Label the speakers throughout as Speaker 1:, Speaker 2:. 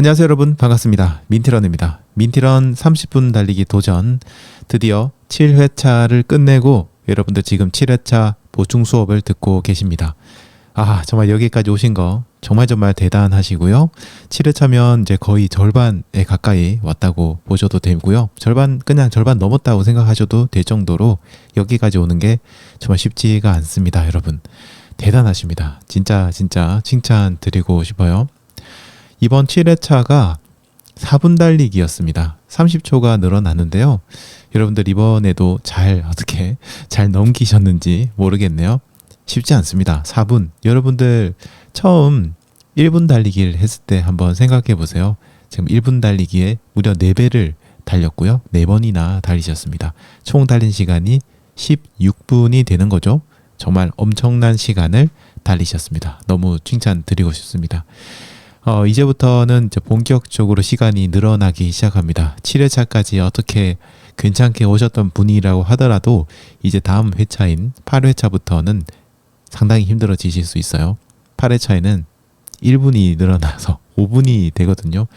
Speaker 1: 안녕하세요 여러분, 반갑습니다. 민티런입니다. 민티런 30분 달리기 도전 드디어 7회차를 끝내고 여러분들 지금 7회차 보충 수업을 듣고 계십니다. 정말 여기까지 오신 거 정말 대단하시고요. 7회차면 이제 거의 절반에 가까이 왔다고 보셔도 되고요. 그냥 절반 넘었다고 생각하셔도 될 정도로 여기까지 오는 게 정말 쉽지가 않습니다. 여러분 대단하십니다. 진짜 칭찬 드리고 싶어요. 이번 7회차가 4분 달리기였습니다. 30초가 늘어났는데요. 여러분들 이번에도 어떻게 잘 넘기셨는지 모르겠네요. 쉽지 않습니다. 4분. 여러분들 처음 1분 달리기를 했을 때 한번 생각해 보세요. 지금 1분 달리기에 무려 4배를 달렸고요. 4번이나 달리셨습니다. 총 달린 시간이 16분이 되는 거죠. 정말 엄청난 시간을 달리셨습니다. 너무 칭찬 드리고 싶습니다. 이제부터는 이제 본격적으로 시간이 늘어나기 시작합니다. 7회차까지 어떻게 괜찮게 오셨던 분이라고 하더라도 이제 다음 회차인 8회차부터는 상당히 힘들어지실 수 있어요. 8회차에는 1분이 늘어나서 5분이 되거든요.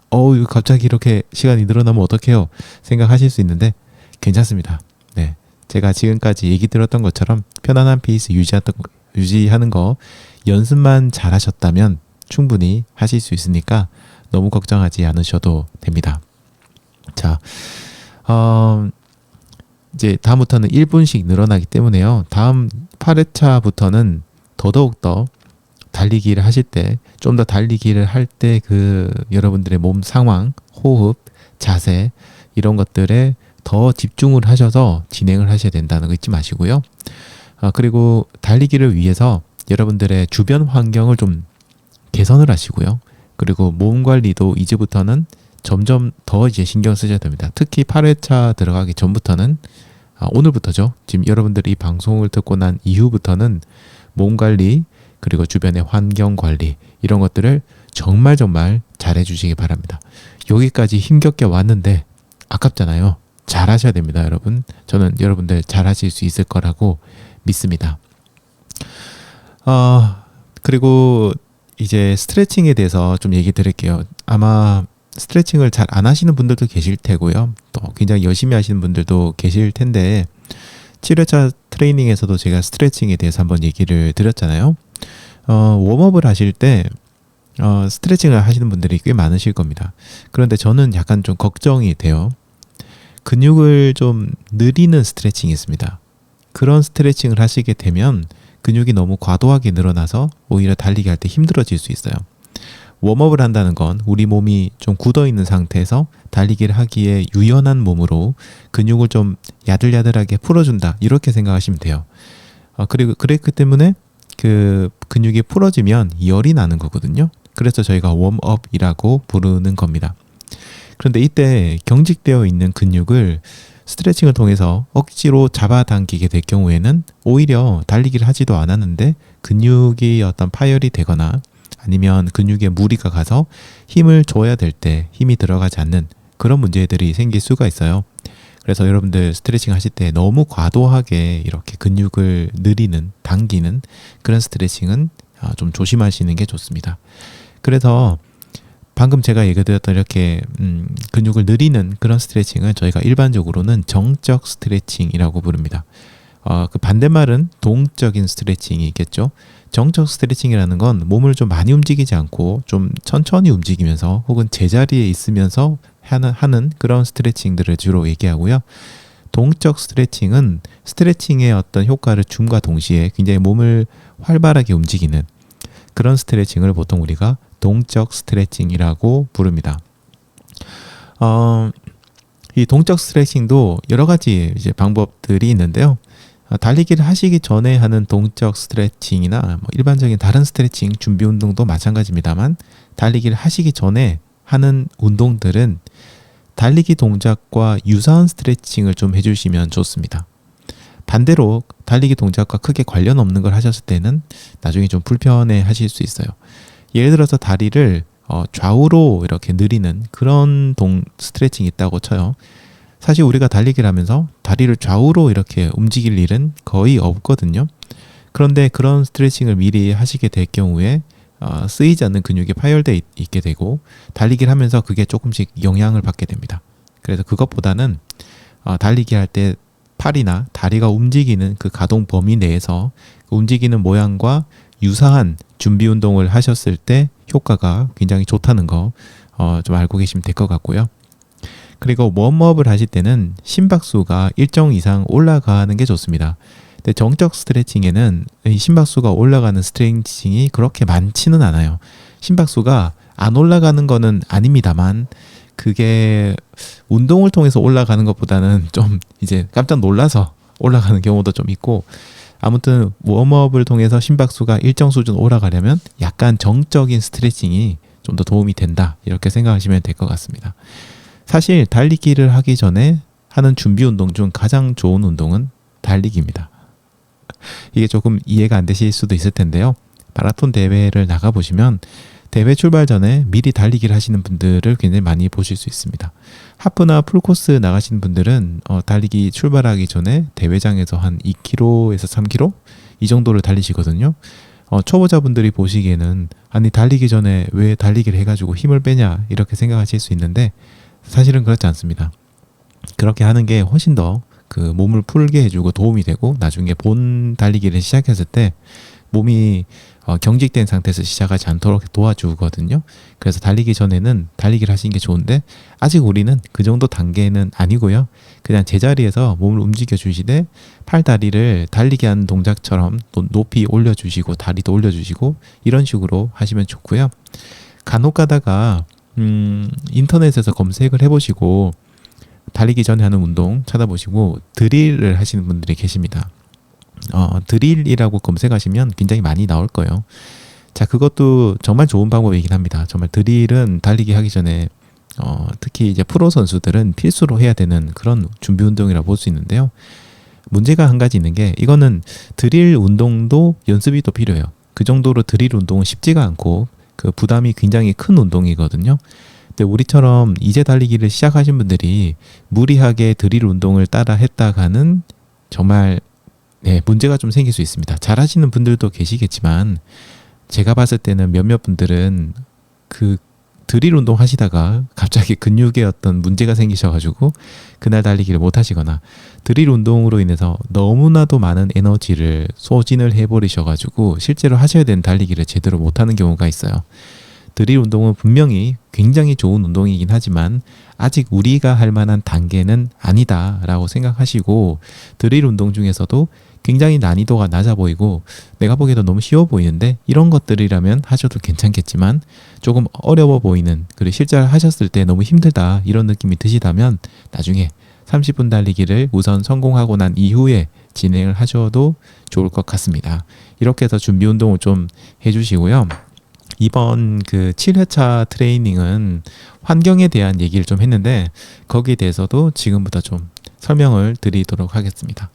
Speaker 1: 이거 갑자기 이렇게 시간이 늘어나면 어떡해요? 생각하실 수 있는데 괜찮습니다. 네, 제가 지금까지 얘기 들었던 것처럼 편안한 페이스 유지하는 거 연습만 잘하셨다면 충분히 하실 수 있으니까 너무 걱정하지 않으셔도 됩니다. 자, 이제 다음부터는 1분씩 늘어나기 때문에요. 다음 8회차부터는 더더욱 달리기를 하실 때, 좀 더 달리기를 할 때 여러분들의 몸 상황, 호흡, 자세 이런 것들에 더 집중을 하셔서 진행을 하셔야 된다는 거 잊지 마시고요. 그리고 달리기를 위해서 여러분들의 주변 환경을 좀 개선을 하시고요. 그리고 몸 관리도 이제부터는 점점 더 이제 신경 쓰셔야 됩니다. 특히 8회차 들어가기 전부터는 오늘부터죠. 지금 여러분들이 이 방송을 듣고 난 이후부터는 몸 관리 그리고 주변의 환경 관리 이런 것들을 정말 잘 해주시기 바랍니다. 여기까지 힘겹게 왔는데 아깝잖아요. 잘 하셔야 됩니다, 여러분. 저는 여러분들 잘 하실 수 있을 거라고 믿습니다. 그리고 이제 스트레칭에 대해서 좀 얘기 드릴게요. 아마 스트레칭을 잘 안 하시는 분들도 계실 테고요. 또 굉장히 열심히 하시는 분들도 계실 텐데 7회차 트레이닝에서도 제가 스트레칭에 대해서 한번 얘기를 드렸잖아요. 웜업을 하실 때 스트레칭을 하시는 분들이 꽤 많으실 겁니다. 그런데 저는 약간 좀 걱정이 돼요. 근육을 좀 느리는 스트레칭이 있습니다. 그런 스트레칭을 하시게 되면 근육이 너무 과도하게 늘어나서 오히려 달리기 할 때 힘들어질 수 있어요. 웜업을 한다는 건 우리 몸이 좀 굳어있는 상태에서 달리기를 하기에 유연한 몸으로 근육을 좀 야들야들하게 풀어준다 이렇게 생각하시면 돼요. 그리고 그랬기 때문에 그 근육이 풀어지면 열이 나는 거거든요. 그래서 저희가 웜업이라고 부르는 겁니다. 그런데 이때 경직되어 있는 근육을 스트레칭을 통해서 억지로 잡아당기게 될 경우에는 오히려 달리기를 하지도 않았는데 근육이 어떤 파열이 되거나 아니면 근육에 무리가 가서 힘을 줘야 될 때 힘이 들어가지 않는 그런 문제들이 생길 수가 있어요. 그래서 여러분들 스트레칭 하실 때 너무 과도하게 이렇게 근육을 당기는 그런 스트레칭은 좀 조심하시는 게 좋습니다. 그래서 방금 제가 얘기드렸던 이렇게 근육을 느리는 그런 스트레칭은 저희가 일반적으로는 정적 스트레칭이라고 부릅니다. 그 반대말은 동적인 스트레칭이겠죠. 정적 스트레칭이라는 건 몸을 좀 많이 움직이지 않고 좀 천천히 움직이면서 혹은 제자리에 있으면서 하는 그런 스트레칭들을 주로 얘기하고요. 동적 스트레칭은 스트레칭의 어떤 효과를 줌과 동시에 굉장히 몸을 활발하게 움직이는 그런 스트레칭을 보통 우리가 동적 스트레칭이라고 부릅니다. 이 동적 스트레칭도 여러 가지 이제 방법들이 있는데요. 달리기를 하시기 전에 하는 동적 스트레칭이나 일반적인 다른 스트레칭 준비 운동도 마찬가지입니다만 달리기를 하시기 전에 하는 운동들은 달리기 동작과 유사한 스트레칭을 좀 해주시면 좋습니다. 반대로 달리기 동작과 크게 관련 없는 걸 하셨을 때는 나중에 좀 불편해 하실 수 있어요. 예를 들어서 다리를 좌우로 이렇게 느리는 그런 스트레칭이 있다고 쳐요. 사실 우리가 달리기를 하면서 다리를 좌우로 이렇게 움직일 일은 거의 없거든요. 그런데 그런 스트레칭을 미리 하시게 될 경우에 쓰이지 않는 근육이 파열돼 있게 되고 달리기를 하면서 그게 조금씩 영향을 받게 됩니다. 그래서 그것보다는 달리기 할 때 팔이나 다리가 움직이는 그 가동 범위 내에서 그 움직이는 모양과 유사한 준비 운동을 하셨을 때 효과가 굉장히 좋다는 거 좀 알고 계시면 될 것 같고요. 그리고 웜업을 하실 때는 심박수가 일정 이상 올라가는 게 좋습니다. 근데 정적 스트레칭에는 이 심박수가 올라가는 스트레칭이 그렇게 많지는 않아요. 심박수가 안 올라가는 거는 아닙니다만 그게 운동을 통해서 올라가는 것보다는 좀 이제 깜짝 놀라서 올라가는 경우도 좀 있고, 아무튼 웜업을 통해서 심박수가 일정 수준 올라가려면 약간 정적인 스트레칭이 좀 더 도움이 된다, 이렇게 생각하시면 될 것 같습니다. 사실 달리기를 하기 전에 하는 준비 운동 중 가장 좋은 운동은 달리기입니다. 이게 조금 이해가 안 되실 수도 있을 텐데요. 마라톤 대회를 나가보시면 대회 출발 전에 미리 달리기를 하시는 분들을 굉장히 많이 보실 수 있습니다. 하프나 풀코스 나가시는 분들은 달리기 출발하기 전에 대회장에서 한 2km에서 3km 이 정도를 달리시거든요. 초보자분들이 보시기에는 아니 달리기 전에 왜 달리기를 해가지고 힘을 빼냐, 이렇게 생각하실 수 있는데 사실은 그렇지 않습니다. 그렇게 하는 게 훨씬 더 그 몸을 풀게 해주고 도움이 되고, 나중에 본 달리기를 시작했을 때 몸이 경직된 상태에서 시작하지 않도록 도와주거든요. 그래서 달리기 전에는 달리기를 하시는 게 좋은데, 아직 우리는 그 정도 단계는 아니고요. 그냥 제자리에서 몸을 움직여 주시되 팔다리를 달리기 하는 동작처럼 또 높이 올려주시고 다리도 올려주시고 이런 식으로 하시면 좋고요. 간혹 가다가 인터넷에서 검색을 해보시고 달리기 전에 하는 운동 찾아보시고 드릴을 하시는 분들이 계십니다. 드릴이라고 검색하시면 굉장히 많이 나올 거예요. 자, 그것도 정말 좋은 방법이긴 합니다. 정말 드릴은 달리기 하기 전에 특히 이제 프로 선수들은 필수로 해야 되는 그런 준비 운동이라고 볼 수 있는데요. 문제가 한 가지 있는 게, 이거는 드릴 운동도 연습이 또 필요해요. 그 정도로 드릴 운동은 쉽지가 않고 그 부담이 굉장히 큰 운동이거든요. 근데 우리처럼 이제 달리기를 시작하신 분들이 무리하게 드릴 운동을 따라 했다가는 정말 문제가 좀 생길 수 있습니다. 잘하시는 분들도 계시겠지만 제가 봤을 때는 몇몇 분들은 그 드릴 운동 하시다가 갑자기 근육에 어떤 문제가 생기셔가지고 그날 달리기를 못 하시거나, 드릴 운동으로 인해서 너무나도 많은 에너지를 소진을 해버리셔가지고 실제로 하셔야 되는 달리기를 제대로 못하는 경우가 있어요. 드릴 운동은 분명히 굉장히 좋은 운동이긴 하지만 아직 우리가 할 만한 단계는 아니다라고 생각하시고, 드릴 운동 중에서도 굉장히 난이도가 낮아 보이고 내가 보기에도 너무 쉬워 보이는데 이런 것들이라면 하셔도 괜찮겠지만, 조금 어려워 보이는, 그리고 실제로 하셨을 때 너무 힘들다 이런 느낌이 드시다면 나중에 30분 달리기를 우선 성공하고 난 이후에 진행을 하셔도 좋을 것 같습니다. 이렇게 해서 준비 운동을 좀 해주시고요. 이번 그 7회차 트레이닝은 환경에 대한 얘기를 좀 했는데 거기에 대해서도 지금부터 좀 설명을 드리도록 하겠습니다.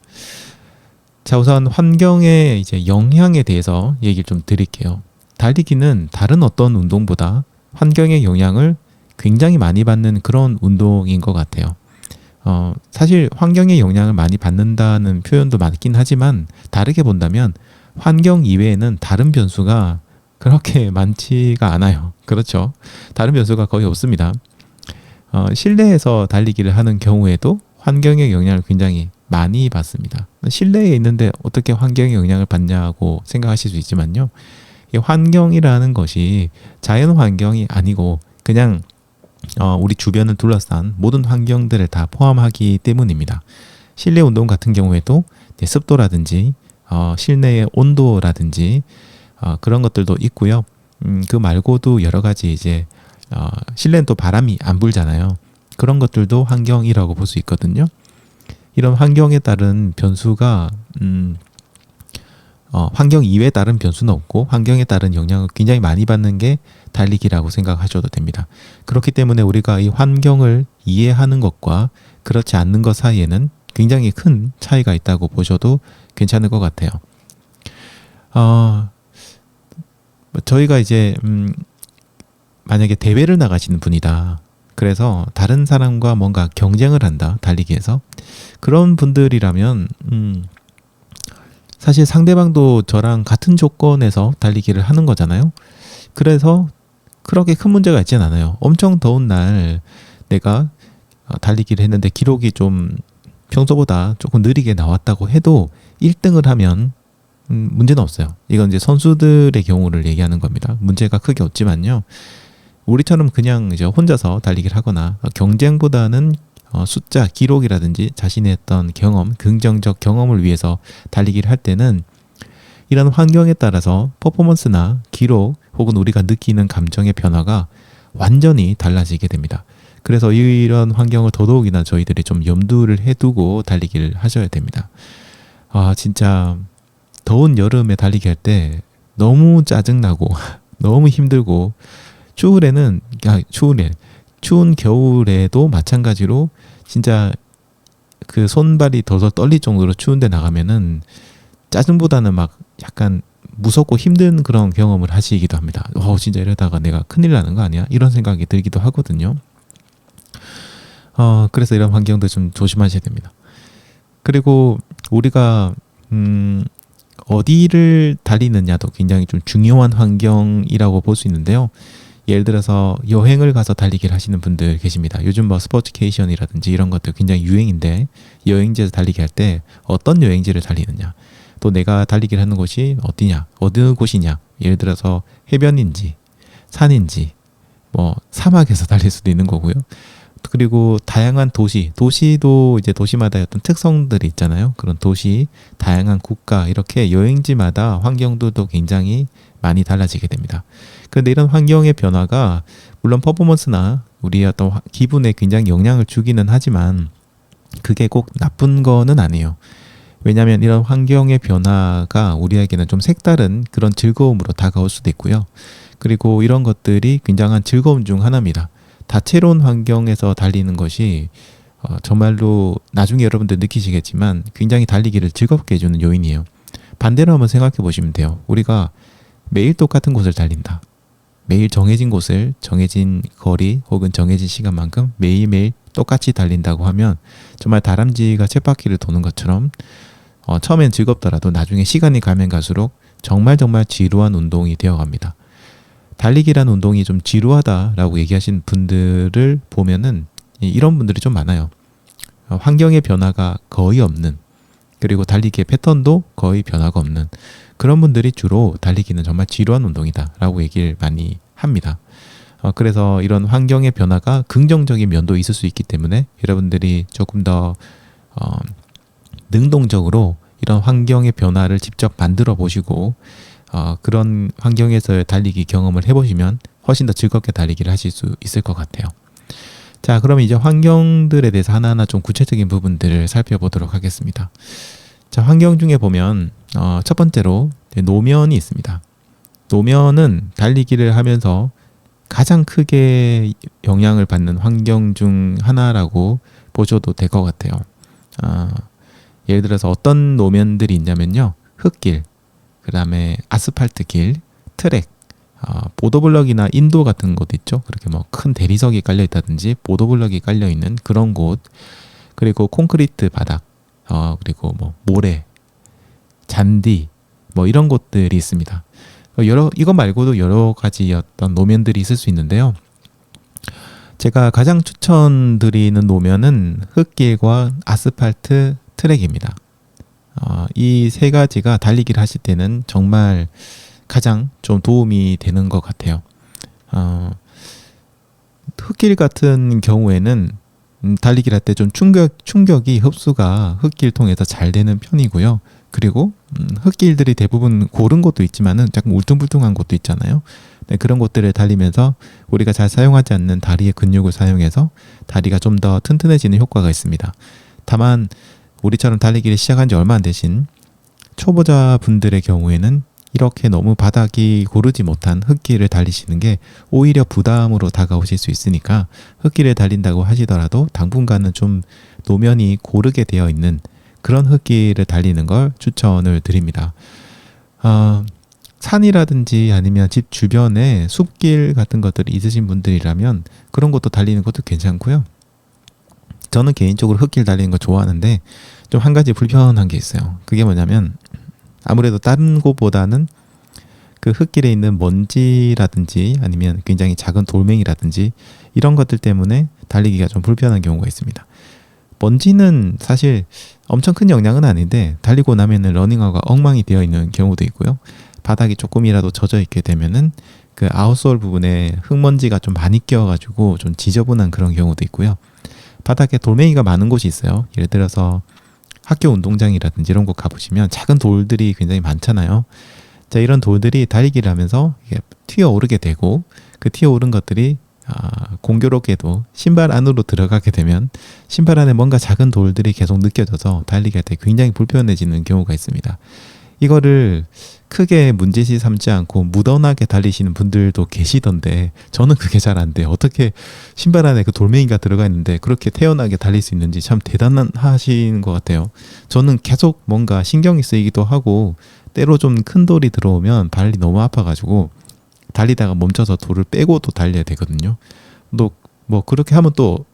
Speaker 1: 자, 우선 환경의 이제 영향에 대해서 얘기를 좀 드릴게요. 달리기는 다른 어떤 운동보다 환경의 영향을 굉장히 많이 받는 그런 운동인 것 같아요. 사실 환경의 영향을 많이 받는다는 표현도 많긴 하지만 다르게 본다면 환경 이외에는 다른 변수가 그렇게 많지가 않아요. 그렇죠? 다른 변수가 거의 없습니다. 실내에서 달리기를 하는 경우에도 환경의 영향을 굉장히 많이 받습니다. 실내에 있는데 어떻게 환경의 영향을 받냐고 생각하실 수 있지만요. 이 환경이라는 것이 자연 환경이 아니고 그냥 우리 주변을 둘러싼 모든 환경들을 다 포함하기 때문입니다. 실내 운동 같은 경우에도 습도라든지 실내의 온도라든지 그런 것들도 있고요. 그 말고도 여러 가지 이제 실내는 또 바람이 안 불잖아요. 그런 것들도 환경이라고 볼 수 있거든요. 이런 환경에 따른 변수가 환경 이외에 다른 변수는 없고 환경에 따른 영향을 굉장히 많이 받는 게 달리기라고 생각하셔도 됩니다. 그렇기 때문에 우리가 이 환경을 이해하는 것과 그렇지 않는 것 사이에는 굉장히 큰 차이가 있다고 보셔도 괜찮을 것 같아요. 저희가 이제 만약에 대회를 나가시는 분이다. 그래서 다른 사람과 뭔가 경쟁을 한다. 달리기에서. 그런 분들이라면 사실 상대방도 저랑 같은 조건에서 달리기를 하는 거잖아요. 그래서 그렇게 큰 문제가 있진 않아요. 엄청 더운 날 내가 달리기를 했는데 기록이 좀 평소보다 조금 느리게 나왔다고 해도 1등을 하면 문제는 없어요. 이건 이제 선수들의 경우를 얘기하는 겁니다. 문제가 크게 없지만요. 우리처럼 그냥 이제 혼자서 달리기를 하거나 경쟁보다는 숫자, 기록이라든지 자신의 어떤 경험, 긍정적 경험을 위해서 달리기를 할 때는 이런 환경에 따라서 퍼포먼스나 기록 혹은 우리가 느끼는 감정의 변화가 완전히 달라지게 됩니다. 그래서 이런 환경을 더더욱이나 저희들이 좀 염두를 해두고 달리기를 하셔야 됩니다. 진짜 더운 여름에 달리기 할 때 너무 짜증나고 너무 힘들고 추운 겨울에도 마찬가지로 진짜 그 손발이 덜덜 떨릴 정도로 추운데 나가면은 짜증보다는 막 약간 무섭고 힘든 그런 경험을 하시기도 합니다. 진짜 이러다가 내가 큰일 나는 거 아니야? 이런 생각이 들기도 하거든요. 그래서 이런 환경도 좀 조심하셔야 됩니다. 그리고 우리가 어디를 달리느냐도 굉장히 좀 중요한 환경이라고 볼 수 있는데요. 예를 들어서 여행을 가서 달리기를 하시는 분들 계십니다. 요즘 뭐 스포츠케이션이라든지 이런 것들 굉장히 유행인데 여행지에서 달리기 할 때 어떤 여행지를 달리느냐, 또 내가 달리기를 하는 곳이 어디냐, 어느 곳이냐, 예를 들어서 해변인지 산인지 뭐 사막에서 달릴 수도 있는 거고요. 그리고 다양한 도시도 이제 도시마다 어떤 특성들이 있잖아요. 그런 도시, 다양한 국가, 이렇게 여행지마다 환경들도 굉장히 많이 달라지게 됩니다. 그런데 이런 환경의 변화가 물론 퍼포먼스나 우리의 어떤 기분에 굉장히 영향을 주기는 하지만 그게 꼭 나쁜 거는 아니에요. 왜냐하면 이런 환경의 변화가 우리에게는 좀 색다른 그런 즐거움으로 다가올 수도 있고요. 그리고 이런 것들이 굉장한 즐거움 중 하나입니다. 다채로운 환경에서 달리는 것이 정말로 나중에 여러분들 느끼시겠지만 굉장히 달리기를 즐겁게 해주는 요인이에요. 반대로 한번 생각해 보시면 돼요. 우리가 매일 똑같은 곳을 달린다. 매일 정해진 곳을 정해진 거리 혹은 정해진 시간만큼 매일매일 똑같이 달린다고 하면 정말 다람쥐가 쳇바퀴를 도는 것처럼 처음엔 즐겁더라도 나중에 시간이 가면 갈수록 정말 지루한 운동이 되어갑니다. 달리기라는 운동이 좀 지루하다라고 얘기하신 분들을 보면은 이런 분들이 좀 많아요. 환경의 변화가 거의 없는, 그리고 달리기의 패턴도 거의 변화가 없는 그런 분들이 주로 달리기는 정말 지루한 운동이다 라고 얘기를 많이 합니다. 그래서 이런 환경의 변화가 긍정적인 면도 있을 수 있기 때문에 여러분들이 조금 더 능동적으로 이런 환경의 변화를 직접 만들어 보시고 그런 환경에서의 달리기 경험을 해보시면 훨씬 더 즐겁게 달리기를 하실 수 있을 것 같아요. 자, 그럼 이제 환경들에 대해서 하나하나 좀 구체적인 부분들을 살펴보도록 하겠습니다. 자, 환경 중에 보면 첫 번째로 노면이 있습니다. 노면은 달리기를 하면서 가장 크게 영향을 받는 환경 중 하나라고 보셔도 될 것 같아요. 예를 들어서 어떤 노면들이 있냐면요. 흙길, 그 다음에 아스팔트 길, 트랙, 보도블럭이나 인도 같은 곳 있죠. 그렇게 뭐 큰 대리석이 깔려 있다든지 보도블럭이 깔려 있는 그런 곳, 그리고 콘크리트 바닥, 그리고 뭐 모래, 잔디, 뭐 이런 곳들이 있습니다. 이거 말고도 여러 가지 어떤 노면들이 있을 수 있는데요. 제가 가장 추천드리는 노면은 흙길과 아스팔트, 트랙입니다. 이 세 가지가 달리기를 하실 때는 정말 가장 좀 도움이 되는 것 같아요. 흙길 같은 경우에는 달리기를 할 때 좀 충격이 흡수가 흙길 통해서 잘 되는 편이고요. 그리고 흙길들이 대부분 고른 곳도 있지만은 조금 울퉁불퉁한 곳도 있잖아요. 네, 그런 곳들을 달리면서 우리가 잘 사용하지 않는 다리의 근육을 사용해서 다리가 좀 더 튼튼해지는 효과가 있습니다. 다만 우리처럼 달리기를 시작한 지 얼마 안 되신 초보자 분들의 경우에는 이렇게 너무 바닥이 고르지 못한 흙길을 달리시는 게 오히려 부담으로 다가오실 수 있으니까 흙길을 달린다고 하시더라도 당분간은 좀 노면이 고르게 되어 있는 그런 흙길을 달리는 걸 추천을 드립니다. 산이라든지 아니면 집 주변에 숲길 같은 것들이 있으신 분들이라면 그런 것도 달리는 것도 괜찮고요. 저는 개인적으로 흙길 달리는 거 좋아하는데 좀 한 가지 불편한 게 있어요. 그게 뭐냐면 아무래도 다른 곳보다는 그 그 흙길에 있는 먼지라든지 아니면 굉장히 작은 돌멩이라든지 이런 것들 때문에 달리기가 좀 불편한 경우가 있습니다. 먼지는 사실 엄청 큰 영향은 아닌데 달리고 나면은 러닝화가 엉망이 되어 있는 경우도 있고요. 바닥이 조금이라도 젖어 있게 되면은 그 아웃솔 부분에 흙먼지가 좀 많이 끼어가지고 좀 지저분한 그런 경우도 있고요. 바닥에 돌멩이가 많은 곳이 있어요. 예를 들어서 학교 운동장이라든지 이런 곳 가보시면 작은 돌들이 굉장히 많잖아요. 자, 이런 돌들이 달리기를 하면서 이게 튀어오르게 되고 그 튀어오른 것들이 공교롭게도 신발 안으로 들어가게 되면 신발 안에 뭔가 작은 돌들이 계속 느껴져서 달리기 할 때 굉장히 불편해지는 경우가 있습니다. 이거를 크게 문제시 삼지 않고 무던하게 달리시는 분들도 계시던데 저는 그게 잘 안 돼요. 어떻게 신발 안에 그 돌멩이가 들어가 있는데 그렇게 태연하게 달릴 수 있는지 참 대단하신 것 같아요. 저는 계속 뭔가 신경이 쓰이기도 하고 때로 좀 큰 돌이 들어오면 발이 너무 아파가지고 달리다가 멈춰서 돌을 빼고 또 달려야 되거든요. 또 뭐 그렇게 하면 또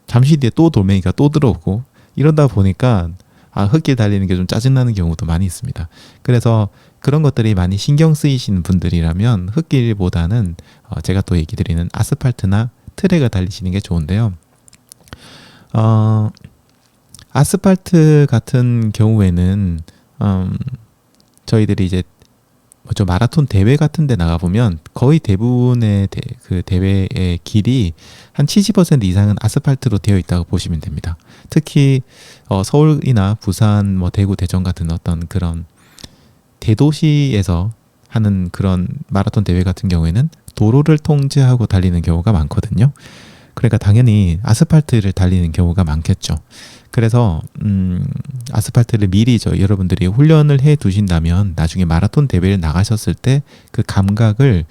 Speaker 1: 잠시 뒤에 또 돌멩이가 또 들어오고 이러다 보니까 흙길 달리는 게 좀 짜증나는 경우도 많이 있습니다. 그래서 그런 것들이 많이 신경 쓰이시는 분들이라면 흙길보다는 제가 또 얘기 드리는 아스팔트나 트랙을 달리시는 게 좋은데요. 아스팔트 같은 경우에는 저희들이 이제 뭐죠, 마라톤 대회 같은 데 나가보면 거의 대부분의 그 대회의 길이 한 70% 이상은 아스팔트로 되어 있다고 보시면 됩니다. 특히 서울이나 부산, 뭐 대구, 대전 같은 어떤 그런 대도시에서 하는 그런 마라톤 대회 같은 경우에는 도로를 통제하고 달리는 경우가 많거든요. 그러니까 당연히 아스팔트를 달리는 경우가 많겠죠. 그래서 아스팔트를 미리 여러분들이 훈련을 해 두신다면 나중에 마라톤 대회를 나가셨을 때 그 감각을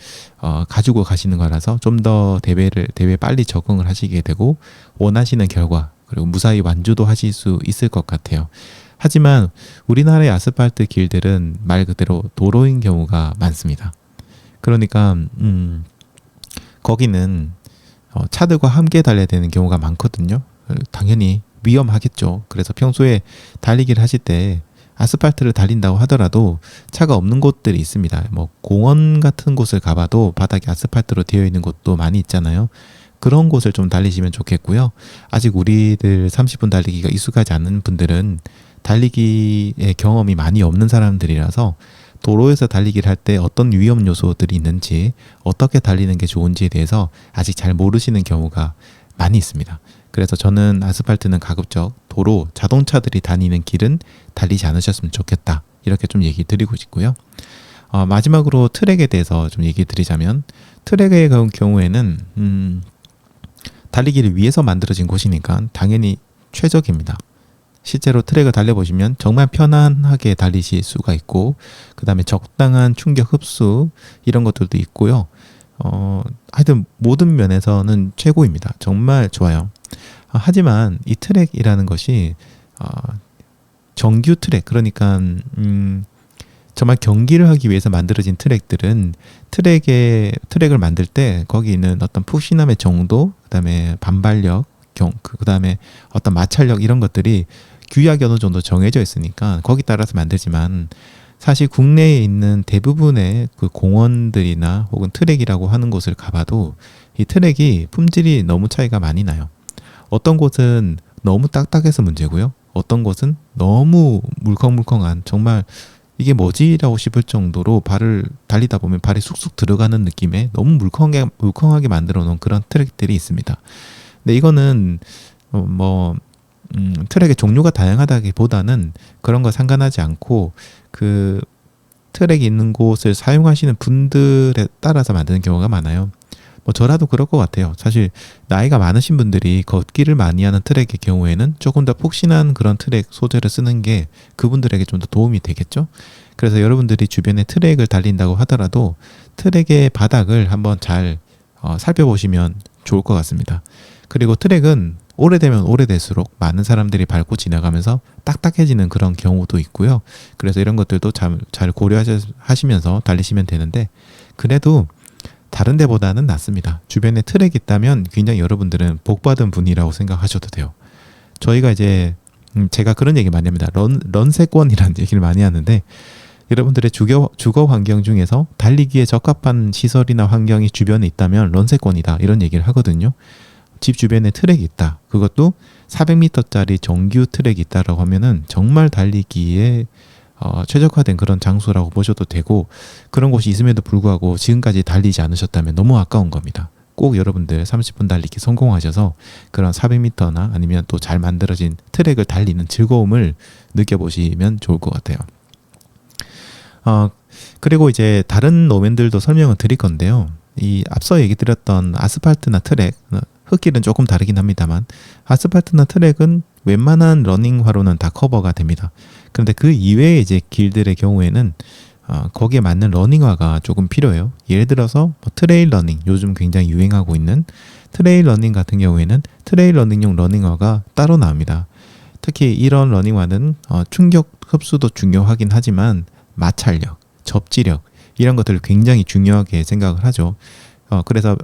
Speaker 1: 가지고 가시는 거라서 좀 더 대회에 빨리 적응을 하시게 되고 원하시는 결과 그리고 무사히 완주도 하실 수 있을 것 같아요. 하지만 우리나라의 아스팔트 길들은 말 그대로 도로인 경우가 많습니다. 그러니까 거기는 차들과 함께 달려야 되는 경우가 많거든요. 당연히 위험하겠죠. 그래서 평소에 달리기를 하실 때 아스팔트를 달린다고 하더라도 차가 없는 곳들이 있습니다. 뭐 공원 같은 곳을 가봐도 바닥이 아스팔트로 되어 있는 곳도 많이 있잖아요. 그런 곳을 좀 달리시면 좋겠고요. 아직 우리들 30분 달리기가 익숙하지 않은 분들은 달리기의 경험이 많이 없는 사람들이라서 도로에서 달리기를 할 때 어떤 위험 요소들이 있는지 어떻게 달리는 게 좋은지에 대해서 아직 잘 모르시는 경우가 많이 있습니다. 그래서 저는 아스팔트는 가급적 도로, 자동차들이 다니는 길은 달리지 않으셨으면 좋겠다. 이렇게 좀 얘기 드리고 싶고요. 마지막으로 트랙에 대해서 좀 얘기 드리자면 트랙의 경우에는 달리기를 위해서 만들어진 곳이니까 당연히 최적입니다. 실제로 트랙을 달려보시면 정말 편안하게 달리실 수가 있고 그 다음에 적당한 충격 흡수 이런 것들도 있고요. 하여튼 모든 면에서는 최고입니다. 정말 좋아요. 하지만 이 트랙이라는 것이 정규 트랙 그러니까 정말 경기를 하기 위해서 만들어진 트랙들은 트랙을 만들 때 거기 있는 어떤 푹신함의 정도 그다음에 반발력 그다음에 어떤 마찰력 이런 것들이 규약이 어느 정도 정해져 있으니까 거기 따라서 만들지만 사실 국내에 있는 대부분의 그 공원들이나 혹은 트랙이라고 하는 곳을 가봐도 이 트랙이 품질이 너무 차이가 많이 나요. 어떤 곳은 너무 딱딱해서 문제고요. 어떤 곳은 너무 물컹물컹한 정말 이게 뭐지라고 싶을 정도로 발을 달리다 보면 발이 쑥쑥 들어가는 느낌의 너무 물컹하게 만들어 놓은 그런 트랙들이 있습니다. 근데 이거는 트랙의 종류가 다양하다기보다는 그런 거 상관하지 않고 그 트랙이 있는 곳을 사용하시는 분들에 따라서 만드는 경우가 많아요. 뭐 저라도 그럴 것 같아요. 사실 나이가 많으신 분들이 걷기를 많이 하는 트랙의 경우에는 조금 더 푹신한 그런 트랙 소재를 쓰는 게 그분들에게 좀 더 도움이 되겠죠. 그래서 여러분들이 주변에 트랙을 달린다고 하더라도 트랙의 바닥을 한번 잘 살펴보시면 좋을 것 같습니다. 그리고 트랙은 오래되면 오래될수록 많은 사람들이 밟고 지나가면서 딱딱해지는 그런 경우도 있고요. 그래서 이런 것들도 잘 고려하시면서 달리시면 되는데 그래도 다른 데보다는 낫습니다. 주변에 트랙이 있다면 굉장히 여러분들은 복받은 분이라고 생각하셔도 돼요. 저희가 이제 제가 그런 얘기 많이 합니다. 런세권이라는 얘기를 많이 하는데 여러분들의 주거 환경 중에서 달리기에 적합한 시설이나 환경이 주변에 있다면 런세권이다 이런 얘기를 하거든요. 집 주변에 트랙이 있다. 그것도 400m짜리 정규 트랙이 있다라고 하면은 정말 달리기에 최적화된 그런 장소라고 보셔도 되고, 그런 곳이 있음에도 불구하고 지금까지 달리지 않으셨다면 너무 아까운 겁니다. 꼭 여러분들 30분 달리기 성공하셔서 그런 400m나 아니면 또 잘 만들어진 트랙을 달리는 즐거움을 느껴보시면 좋을 것 같아요. 그리고 이제 다른 노면들도 설명을 드릴 건데요. 이 앞서 얘기 드렸던 아스팔트나 트랙, 흙길은 조금 다르긴 합니다만 아스팔트나 트랙은 웬만한 러닝화로는 다 커버가 됩니다. 그런데 그 이외의 이제 길들의 경우에는 거기에 맞는 러닝화가 조금 필요해요. 예를 들어서 뭐 트레일 러닝, 요즘 굉장히 유행하고 있는 트레일 러닝 같은 경우에는 트레일 러닝용 러닝화가 따로 나옵니다. 특히 이런 러닝화는 충격 흡수도 중요하긴 하지만 마찰력, 접지력 이런 것들을 굉장히 중요하게 생각을 하죠. 그래서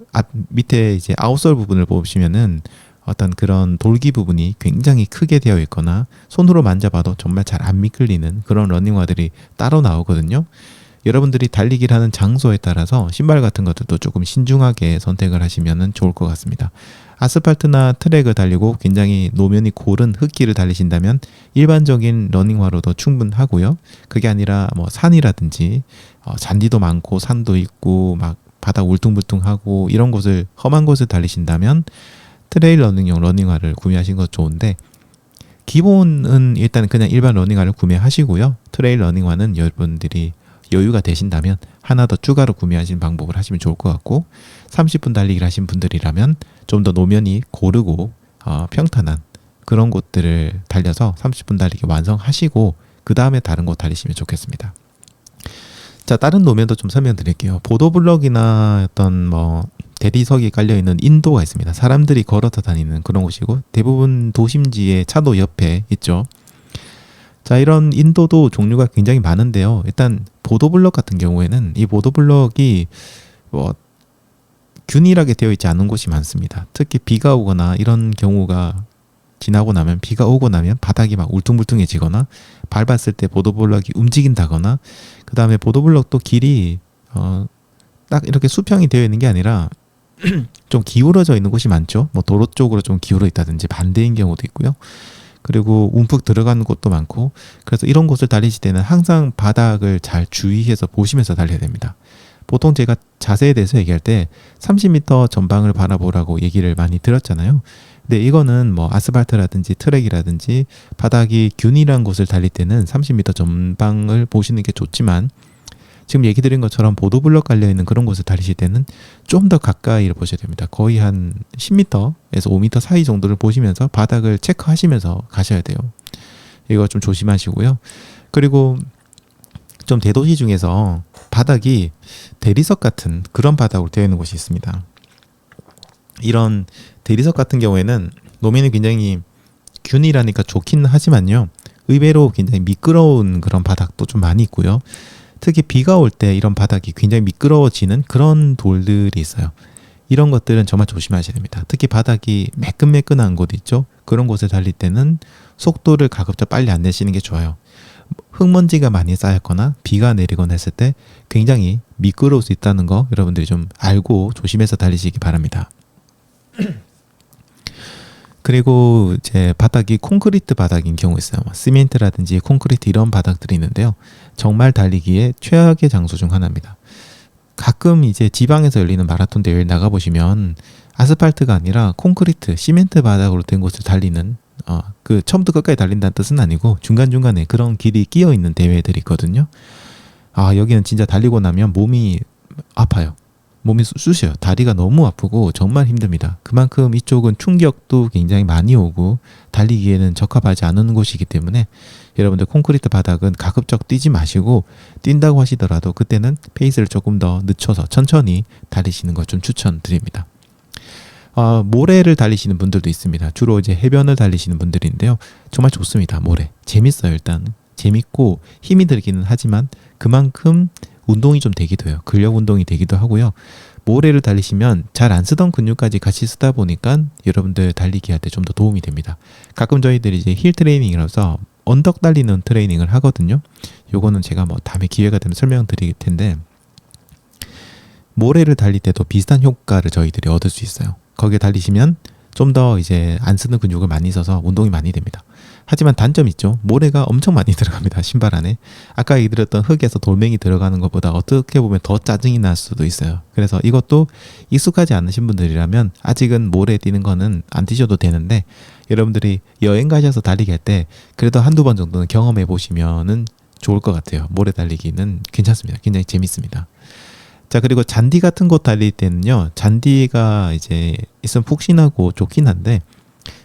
Speaker 1: 밑에 이제 아웃솔 부분을 보시면은 어떤 그런 돌기 부분이 굉장히 크게 되어 있거나 손으로 만져봐도 정말 잘 안 미끌리는 그런 러닝화들이 따로 나오거든요. 여러분들이 달리기를 하는 장소에 따라서 신발 같은 것들도 조금 신중하게 선택을 하시면 좋을 것 같습니다. 아스팔트나 트랙을 달리고 굉장히 노면이 고른 흙길을 달리신다면 일반적인 러닝화로도 충분하고요. 그게 아니라 뭐 산이라든지 잔디도 많고 산도 있고 막 바닥 울퉁불퉁하고 이런 곳을 험한 곳을 달리신다면 트레일 러닝용 러닝화를 구매하신 것 좋은데, 기본은 일단 그냥 일반 러닝화를 구매하시고요. 트레일 러닝화는 여러분들이 여유가 되신다면 하나 더 추가로 구매하시는 방법을 하시면 좋을 것 같고, 30분 달리기를 하신 분들이라면 좀 더 노면이 고르고 평탄한 그런 곳들을 달려서 30분 달리기 완성하시고 그 다음에 다른 곳 달리시면 좋겠습니다. 자, 다른 노면도 좀 설명드릴게요. 보도블럭이나 어떤 뭐 대리석이 깔려있는 인도가 있습니다. 사람들이 걸어서 다니는 그런 곳이고 대부분 도심지의 차도 옆에 있죠. 자, 이런 인도도 종류가 굉장히 많은데요. 일단 보도블럭 같은 경우에는 이 보도블럭이 뭐 균일하게 되어 있지 않은 곳이 많습니다. 특히 비가 오거나 이런 경우가 지나고 나면, 비가 오고 나면 바닥이 막 울퉁불퉁해지거나 밟았을 때 보도블럭이 움직인다거나, 그 다음에 보도블럭도 길이 딱 이렇게 수평이 되어 있는 게 아니라 좀 기울어져 있는 곳이 많죠. 뭐 도로 쪽으로 좀 기울어 있다든지 반대인 경우도 있고요. 그리고 움푹 들어가는 곳도 많고, 그래서 이런 곳을 달리실 때는 항상 바닥을 잘 주의해서 보시면서 달려야 됩니다. 보통 제가 자세에 대해서 얘기할 때 30m 전방을 바라보라고 얘기를 많이 들었잖아요. 근데 이거는 뭐 아스팔트라든지 트랙이라든지 바닥이 균일한 곳을 달릴 때는 30m 전방을 보시는 게 좋지만, 지금 얘기 드린 것처럼 보도블럭 깔려있는 그런 곳을 달리실 때는 좀 더 가까이를 보셔야 됩니다. 거의 한 10m에서 5m 사이 정도를 보시면서 바닥을 체크하시면서 가셔야 돼요. 이거 좀 조심하시고요. 그리고 좀 대도시 중에서 바닥이 대리석 같은 그런 바닥으로 되어 있는 곳이 있습니다. 이런 대리석 같은 경우에는 노면이 굉장히 균일하니까 좋긴 하지만요, 의외로 굉장히 미끄러운 그런 바닥도 좀 많이 있고요. 특히 비가 올 때 이런 바닥이 굉장히 미끄러워지는 그런 돌들이 있어요. 이런 것들은 정말 조심하셔야 됩니다. 특히 바닥이 매끈매끈한 곳 있죠. 그런 곳에 달릴 때는 속도를 가급적 빨리 안 내시는 게 좋아요. 흙먼지가 많이 쌓였거나 비가 내리거나 했을 때 굉장히 미끄러울 수 있다는 거 여러분들이 좀 알고 조심해서 달리시기 바랍니다. 그리고 이제 바닥이 콘크리트 바닥인 경우 있어요. 시멘트라든지 콘크리트 이런 바닥들이 있는데요. 정말 달리기에 최악의 장소 중 하나입니다. 가끔 이제 지방에서 열리는 마라톤 대회를 나가보시면 아스팔트가 아니라 콘크리트, 시멘트 바닥으로 된 곳을 달리는, 그 처음부터 끝까지 달린다는 뜻은 아니고 중간중간에 그런 길이 끼어 있는 대회들이 있거든요. 여기는 진짜 달리고 나면 몸이 아파요. 몸이 쑤셔요. 다리가 너무 아프고 정말 힘듭니다. 그만큼 이쪽은 충격도 굉장히 많이 오고 달리기에는 적합하지 않은 곳이기 때문에 여러분들 콘크리트 바닥은 가급적 뛰지 마시고, 뛴다고 하시더라도 그때는 페이스를 조금 더 늦춰서 천천히 달리시는 걸 좀 추천드립니다. 모래를 달리시는 분들도 있습니다. 주로 이제 해변을 달리시는 분들인데요. 정말 좋습니다. 모래. 재밌어요. 일단 재밌고 힘이 들기는 하지만 그만큼 운동이 좀 되기도 해요. 근력 운동이 되기도 하고요. 모래를 달리시면 잘 안 쓰던 근육까지 같이 쓰다 보니까 여러분들 달리기 할 때 좀 더 도움이 됩니다. 가끔 저희들이 이제 힐 트레이닝이라서 언덕 달리는 트레이닝을 하거든요. 요거는 제가 뭐 다음에 기회가 되면 설명드릴 텐데, 모래를 달릴 때도 비슷한 효과를 저희들이 얻을 수 있어요. 거기에 달리시면 좀 더 이제 안 쓰는 근육을 많이 써서 운동이 많이 됩니다. 하지만 단점이 있죠. 모래가 엄청 많이 들어갑니다. 신발 안에. 아까 얘기 드렸던 흙에서 돌멩이 들어가는 것보다 어떻게 보면 더 짜증이 날 수도 있어요. 그래서 이것도 익숙하지 않으신 분들이라면 아직은 모래 뛰는 거는 안 뛰셔도 되는데, 여러분들이 여행 가셔서 달리기 할 때 그래도 한두 번 정도는 경험해 보시면은 좋을 것 같아요. 모래 달리기는 괜찮습니다. 굉장히 재밌습니다. 자, 그리고 잔디 같은 곳 달릴 때는요, 잔디가 이제 있으면 푹신하고 좋긴 한데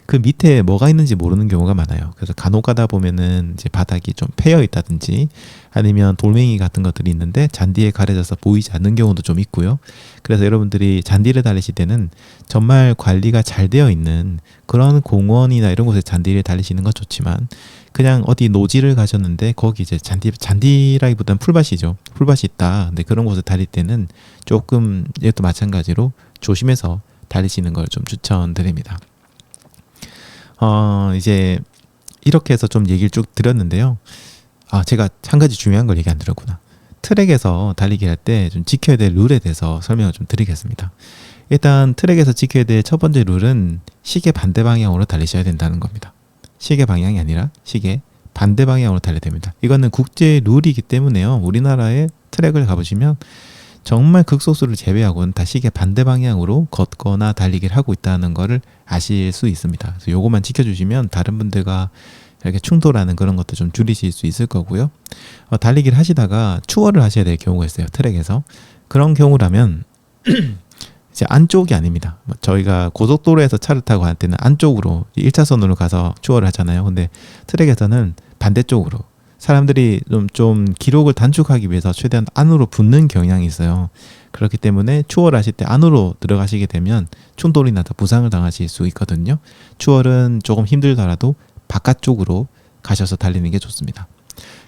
Speaker 1: 그 밑에 뭐가 있는지 모르는 경우가 많아요. 그래서 간혹 가다 보면은 이제 바닥이 좀 패여 있다든지 아니면 돌멩이 같은 것들이 있는데 잔디에 가려져서 보이지 않는 경우도 좀 있고요. 그래서 여러분들이 잔디를 달리실 때는 정말 관리가 잘 되어 있는 그런 공원이나 이런 곳에 잔디를 달리시는 건 좋지만, 그냥 어디 노지를 가셨는데 거기 이제 잔디라기보다는 풀밭이죠. 풀밭이 있다. 근데 그런 곳을 달릴 때는 조금 이것도 마찬가지로 조심해서 달리시는 걸 좀 추천드립니다. 이제 이렇게 해서 좀 얘기를 쭉 드렸는데요. 제가 한 가지 중요한 걸 얘기 안 드렸구나. 트랙에서 달리기 할 때 좀 지켜야 될 룰에 대해서 설명을 좀 드리겠습니다. 일단 트랙에서 지켜야 될 첫 번째 룰은 시계 반대 방향으로 달리셔야 된다는 겁니다. 시계 방향이 아니라 시계 반대 방향으로 달려야 됩니다. 이거는 국제 룰이기 때문에요. 우리나라의 트랙을 가보시면 정말 극소수를 제외하고는 다 시계 반대 방향으로 걷거나 달리기를 하고 있다는 것을 아실 수 있습니다. 그래서 요것만 지켜주시면 다른 분들과 이렇게 충돌하는 그런 것도 좀 줄이실 수 있을 거고요. 달리기를 하시다가 추월을 하셔야 될 경우가 있어요. 트랙에서. 그런 경우라면 이제 안쪽이 아닙니다. 저희가 고속도로에서 차를 타고 할 때는 안쪽으로 1차선으로 가서 추월을 하잖아요. 근데 트랙에서는 반대쪽으로 사람들이 좀 기록을 단축하기 위해서 최대한 안으로 붙는 경향이 있어요. 그렇기 때문에 추월하실 때 안으로 들어가시게 되면 충돌이 나서 부상을 당하실 수 있거든요. 추월은 조금 힘들더라도 바깥쪽으로 가셔서 달리는 게 좋습니다.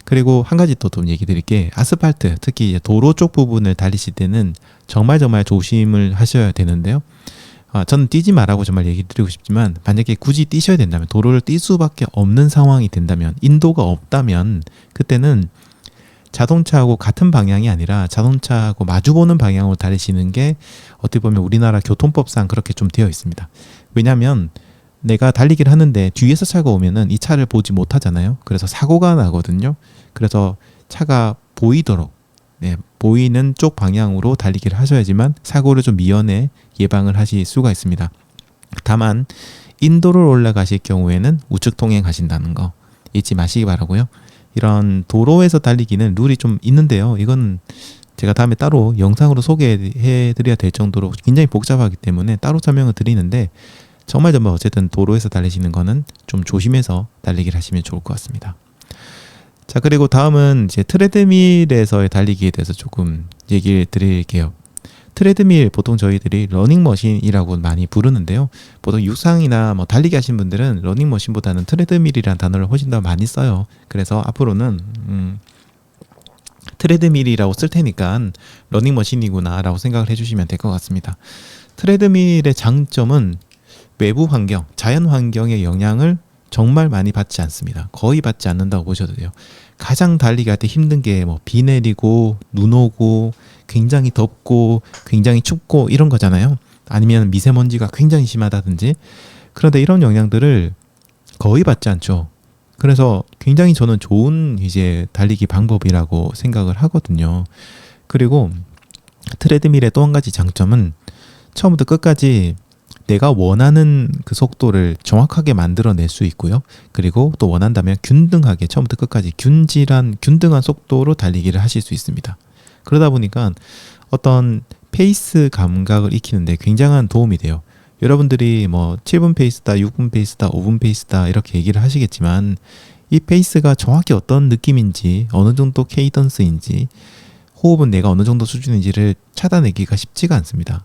Speaker 1: 그리고 한 가지 또 좀 얘기 드릴게, 아스팔트, 특히 이제 도로 쪽 부분을 달리실 때는 정말 조심을 하셔야 되는데요. 저는 뛰지 말라고 정말 얘기 드리고 싶지만, 만약에 굳이 뛰셔야 된다면, 도로를 뛸 수밖에 없는 상황이 된다면, 인도가 없다면 그때는 자동차하고 같은 방향이 아니라 자동차하고 마주보는 방향으로 달리시는 게 어떻게 보면 우리나라 교통법상 그렇게 좀 되어 있습니다. 왜냐하면 내가 달리기를 하는데 뒤에서 차가 오면은 이 차를 보지 못하잖아요. 그래서 사고가 나거든요. 그래서 차가 보이도록, 보이는 쪽 방향으로 달리기를 하셔야지만 사고를 좀 미연에 예방을 하실 수가 있습니다. 다만 인도를 올라가실 경우에는 우측 통행하신다는 거 잊지 마시기 바라고요. 이런 도로에서 달리기는 룰이 좀 있는데요. 이건 제가 다음에 따로 영상으로 소개해 드려야 될 정도로 굉장히 복잡하기 때문에 따로 설명을 드리는데, 정말 어쨌든 도로에서 달리시는 거는 좀 조심해서 달리기를 하시면 좋을 것 같습니다. 자, 그리고 다음은 이제 트레드밀에서의 달리기에 대해서 조금 얘기를 드릴게요. 트레드밀 보통 저희들이 러닝머신이라고 많이 부르는데요. 보통 육상이나 달리기 하신 분들은 러닝머신보다는 트레드밀이라는 단어를 훨씬 더 많이 써요. 그래서 앞으로는 트레드밀이라고 쓸 테니까 러닝머신이구나 라고 생각을 해주시면 될 것 같습니다. 트레드밀의 장점은 외부 환경, 자연 환경의 영향을 정말 많이 받지 않습니다. 거의 받지 않는다고 보셔도 돼요. 가장 달리기 할 때 힘든 게 비 내리고 눈 오고 굉장히 덥고 굉장히 춥고 이런 거잖아요. 아니면 미세먼지가 굉장히 심하다든지. 그런데 이런 영향들을 거의 받지 않죠. 그래서 굉장히 저는 좋은 이제 달리기 방법이라고 생각을 하거든요. 그리고 트레드밀의 또 한 가지 장점은 처음부터 끝까지 내가 원하는 그 속도를 정확하게 만들어낼 수 있고요. 그리고 또 원한다면 균등하게 처음부터 끝까지 균등한 속도로 달리기를 하실 수 있습니다. 그러다 보니까 어떤 페이스 감각을 익히는데 굉장한 도움이 돼요. 여러분들이 7분 페이스다, 6분 페이스다, 5분 페이스다 이렇게 얘기를 하시겠지만, 이 페이스가 정확히 어떤 느낌인지, 어느 정도 케이던스인지, 호흡은 내가 어느 정도 수준인지를 찾아내기가 쉽지가 않습니다.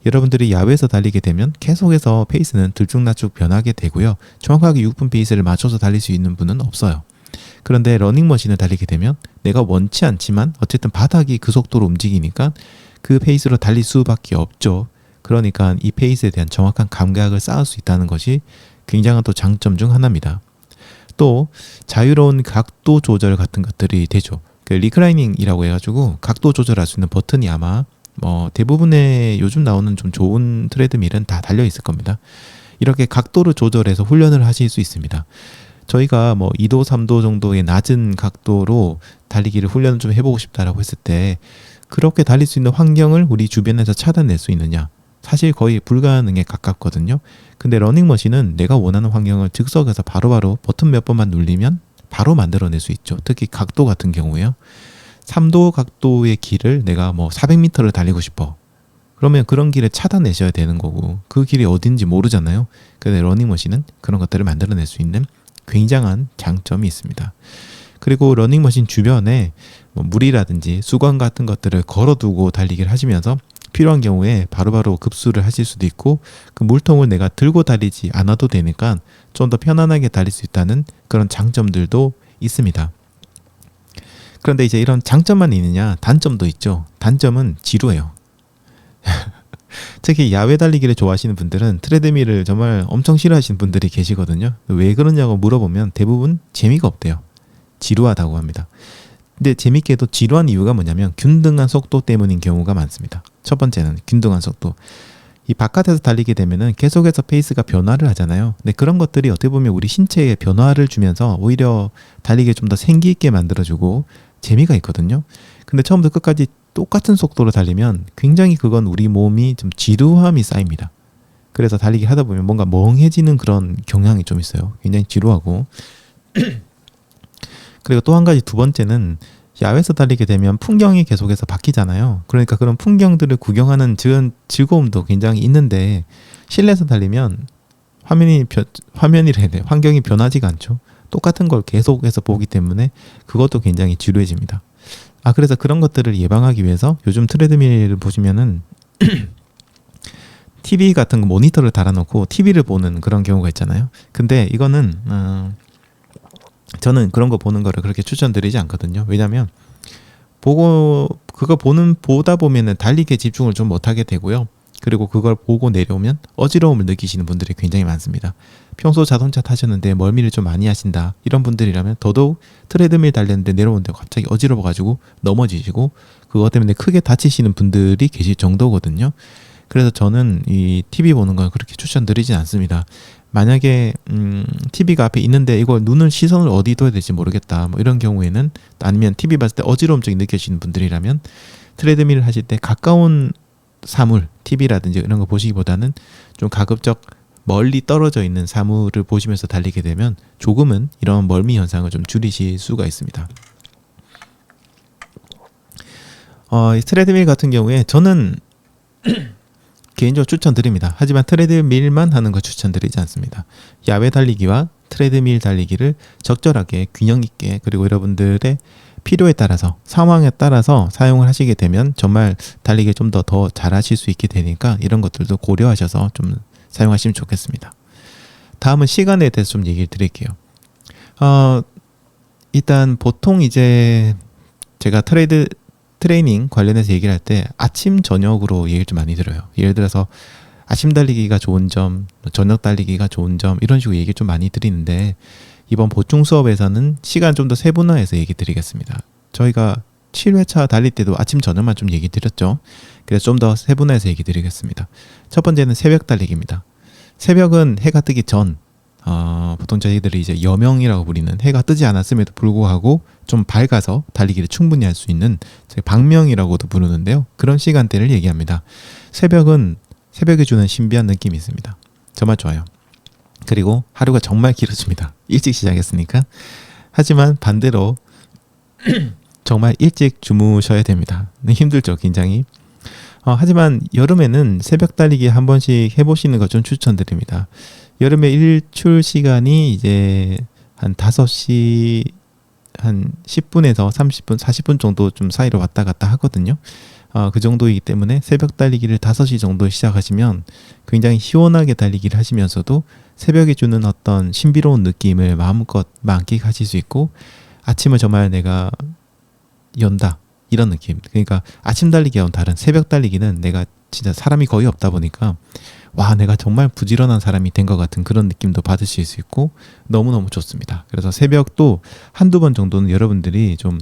Speaker 1: 여러분들이 야외에서 달리게 되면 계속해서 페이스는 들쭉날쭉 변하게 되고요. 정확하게 6분 페이스를 맞춰서 달릴 수 있는 분은 없어요. 그런데 러닝머신을 달리게 되면 내가 원치 않지만 어쨌든 바닥이 그 속도로 움직이니까 그 페이스로 달릴 수밖에 없죠. 그러니까 이 페이스에 대한 정확한 감각을 쌓을 수 있다는 것이 굉장한 또 장점 중 하나입니다. 또 자유로운 각도 조절 같은 것들이 되죠. 그 리클라이닝이라고 해가지고 각도 조절할 수 있는 버튼이 아마 대부분의 요즘 나오는 좀 좋은 트레드밀은 다 달려 있을 겁니다. 이렇게 각도를 조절해서 훈련을 하실 수 있습니다. 저희가 2도, 3도 정도의 낮은 각도로 달리기를 훈련을 좀 해보고 싶다라고 했을 때 그렇게 달릴 수 있는 환경을 우리 주변에서 찾아낼 수 있느냐? 사실 거의 불가능에 가깝거든요. 근데 러닝머신은 내가 원하는 환경을 즉석에서 바로바로 버튼 몇 번만 누르면 바로 만들어낼 수 있죠. 특히 각도 같은 경우에요. 3도 각도의 길을 내가 400m를 달리고 싶어. 그러면 그런 길을 찾아내셔야 되는 거고 그 길이 어딘지 모르잖아요. 근데 러닝머신은 그런 것들을 만들어낼 수 있는 굉장한 장점이 있습니다. 그리고 러닝머신 주변에 물이라든지 수건 같은 것들을 걸어두고 달리기를 하시면서 필요한 경우에 바로바로 급수를 하실 수도 있고 그 물통을 내가 들고 달리지 않아도 되니까 좀 더 편안하게 달릴 수 있다는 그런 장점들도 있습니다. 그런데 이제 이런 장점만 있느냐? 단점도 있죠. 단점은 지루해요. 특히 야외 달리기를 좋아하시는 분들은 트레드밀을 정말 엄청 싫어하시는 분들이 계시거든요. 왜 그러냐고 물어보면 대부분 재미가 없대요. 지루하다고 합니다. 근데 재밌게도 지루한 이유가 뭐냐면 균등한 속도 때문인 경우가 많습니다. 첫 번째는 균등한 속도. 이 바깥에서 달리게 되면은 계속해서 페이스가 변화를 하잖아요. 근데 그런 것들이 어떻게 보면 우리 신체에 변화를 주면서 오히려 달리기를 좀 더 생기 있게 만들어주고 재미가 있거든요. 근데 처음부터 끝까지 똑같은 속도로 달리면 굉장히 그건 우리 몸이 좀 지루함이 쌓입니다. 그래서 달리기 하다 보면 뭔가 멍해지는 그런 경향이 좀 있어요. 굉장히 지루하고. 그리고 또 한 가지 두 번째는 야외에서 달리게 되면 풍경이 계속해서 바뀌잖아요. 그러니까 그런 풍경들을 구경하는 즐거움도 굉장히 있는데 실내에서 달리면 환경이 변하지가 않죠. 똑같은 걸 계속해서 보기 때문에 그것도 굉장히 지루해집니다. 그래서 그런 것들을 예방하기 위해서 요즘 트레드밀을 보시면은 TV 같은 거 모니터를 달아놓고 TV를 보는 그런 경우가 있잖아요. 근데 이거는 저는 그런 거 보는 거를 그렇게 추천드리지 않거든요. 왜냐면 그거 보다 보면은 달리기에 집중을 좀 못하게 되고요. 그리고 그걸 보고 내려오면 어지러움을 느끼시는 분들이 굉장히 많습니다. 평소 자동차 타셨는데 멀미를 좀 많이 하신다 이런 분들이라면 더더욱 트레드밀 달렸는데 내려오는데 갑자기 어지러워가지고 넘어지시고 그것 때문에 크게 다치시는 분들이 계실 정도거든요. 그래서 저는 이 TV 보는 건 그렇게 추천드리진 않습니다. 만약에 TV가 앞에 있는데 이걸 시선을 어디 둬야 될지 모르겠다 이런 경우에는 아니면 TV 봤을 때 어지러움증이 느껴지는 분들이라면 트레드밀을 하실 때 가까운 사물, TV라든지 이런 거 보시기보다는 좀 가급적 멀리 떨어져 있는 사물을 보시면서 달리게 되면 조금은 이런 멀미 현상을 좀 줄이실 수가 있습니다. 이 트레드밀 같은 경우에 저는 개인적으로 추천드립니다. 하지만 트레드밀만 하는 거 추천드리지 않습니다. 야외 달리기와 트레드밀 달리기를 적절하게 균형 있게 그리고 여러분들의 필요에 따라서 상황에 따라서 사용을 하시게 되면 정말 달리기 좀 더 잘하실 수 있게 되니까 이런 것들도 고려하셔서 좀 사용하시면 좋겠습니다. 다음은 시간에 대해서 좀 얘기를 드릴게요. 일단 보통 이제 제가 트레이닝 관련해서 얘기를 할 때 아침 저녁으로 얘기를 좀 많이 들어요. 예를 들어서 아침 달리기가 좋은 점, 저녁 달리기가 좋은 점 이런 식으로 얘기 좀 많이 드리는데 이번 보충 수업에서는 시간 좀 더 세분화해서 얘기 드리겠습니다. 저희가 7회차 달릴 때도 아침 저녁만 좀 얘기 드렸죠. 그래서 좀 더 세분화해서 얘기 드리겠습니다. 첫 번째는 새벽 달리기입니다. 새벽은 해가 뜨기 전 보통 저희들이 이제 여명이라고 부리는 해가 뜨지 않았음에도 불구하고 좀 밝아서 달리기를 충분히 할 수 있는 방명이라고도 부르는데요. 그런 시간대를 얘기합니다. 새벽에 주는 신비한 느낌이 있습니다. 정말 좋아요. 그리고 하루가 정말 길어집니다. 일찍 시작했으니까. 하지만 반대로 정말 일찍 주무셔야 됩니다. 힘들죠, 굉장히. 하지만 여름에는 새벽 달리기 한 번씩 해보시는 거 좀 추천드립니다. 여름에 일출 시간이 이제 한 5시 한 10분에서 30분, 40분 정도 좀 사이로 왔다 갔다 하거든요. 그 정도이기 때문에 새벽 달리기를 5시 정도에 시작하시면 굉장히 시원하게 달리기를 하시면서도 새벽에 주는 어떤 신비로운 느낌을 마음껏 만끽하실 수 있고 아침을 정말 내가 연다 이런 느낌. 그러니까 아침 달리기와는 다른 새벽 달리기는 내가 진짜 사람이 거의 없다 보니까 와, 내가 정말 부지런한 사람이 된 것 같은 그런 느낌도 받으실 수 있고 너무너무 좋습니다. 그래서 새벽도 한두 번 정도는 여러분들이 좀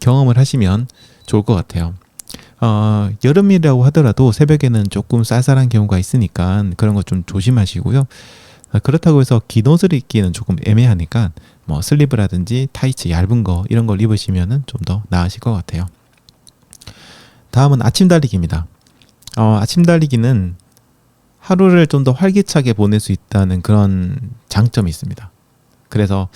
Speaker 1: 경험을 하시면 좋을 것 같아요. 여름이라고 하더라도 새벽에는 조금 쌀쌀한 경우가 있으니까 그런 거 좀 조심하시고요. 그렇다고 해서 긴 옷을 입기는 조금 애매하니까 뭐 슬리브라든지 타이츠 얇은 거 이런 걸 입으시면은 좀 더 나으실 것 같아요. 다음은 아침 달리기입니다. 아침 달리기는 하루를 좀 더 활기차게 보낼 수 있다는 그런 장점이 있습니다. 그래서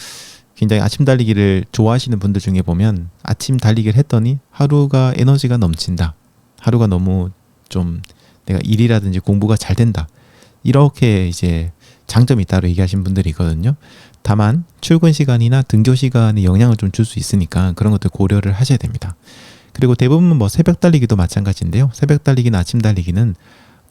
Speaker 1: 굉장히 아침 달리기를 좋아하시는 분들 중에 보면 아침 달리기를 했더니 하루가 에너지가 넘친다. 하루가 너무 좀 내가 일이라든지 공부가 잘 된다. 이렇게 이제 장점이 있다고 얘기하신 분들이 있거든요. 다만 출근 시간이나 등교 시간에 영향을 좀 줄 수 있으니까 그런 것들 고려를 하셔야 됩니다. 그리고 대부분 뭐 새벽 달리기도 마찬가지인데요. 새벽 달리기나 아침 달리기는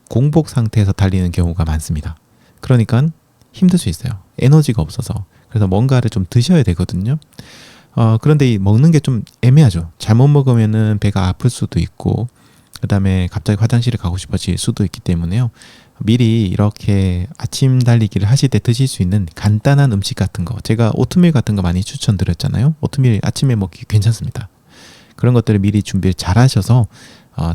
Speaker 1: 공복 상태에서 달리는 경우가 많습니다. 그러니까 힘들 수 있어요. 에너지가 없어서. 그래서 뭔가를 좀 드셔야 되거든요. 그런데 이 먹는 게 좀 애매하죠. 잘못 먹으면은 배가 아플 수도 있고, 그 다음에 갑자기 화장실에 가고 싶어질 수도 있기 때문에요. 미리 이렇게 아침 달리기를 하실 때 드실 수 있는 간단한 음식 같은 거. 제가 오트밀 같은 거 많이 추천드렸잖아요. 오트밀 아침에 먹기 괜찮습니다. 그런 것들을 미리 준비를 잘 하셔서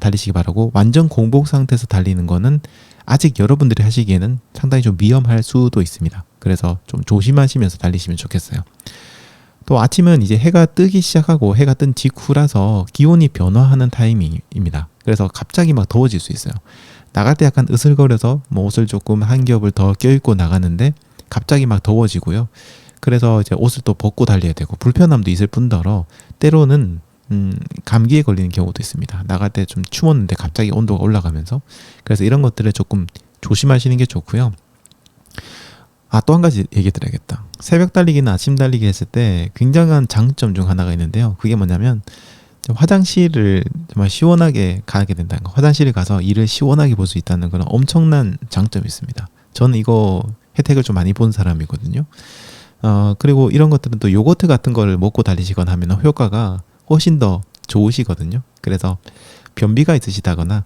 Speaker 1: 달리시기 바라고, 완전 공복 상태에서 달리는 거는 아직 여러분들이 하시기에는 상당히 좀 위험할 수도 있습니다. 그래서 좀 조심하시면서 달리시면 좋겠어요. 또 아침은 이제 해가 뜨기 시작하고 해가 뜬 직후라서 기온이 변화하는 타이밍입니다. 그래서 갑자기 막 더워질 수 있어요. 나갈 때 약간 으슬거려서 뭐 옷을 조금 한 겹을 더 껴입고 나가는데 갑자기 막 더워지고요. 그래서 이제 옷을 또 벗고 달려야 되고 불편함도 있을 뿐더러 때로는 감기에 걸리는 경우도 있습니다. 나갈 때 좀 추웠는데 갑자기 온도가 올라가면서. 그래서 이런 것들을 조금 조심하시는 게 좋고요. 또 한 가지 얘기 드려야겠다. 새벽 달리기나 아침 달리기 했을 때 굉장한 장점 중 하나가 있는데요. 그게 뭐냐면 화장실을 정말 시원하게 가게 된다는 거. 화장실에 가서 일을 시원하게 볼 수 있다는 그런 엄청난 장점이 있습니다. 저는 이거 혜택을 좀 많이 본 사람이거든요. 그리고 이런 것들은 또 요거트 같은 거를 먹고 달리시거나 하면 효과가 훨씬 더 좋으시거든요. 그래서 변비가 있으시다거나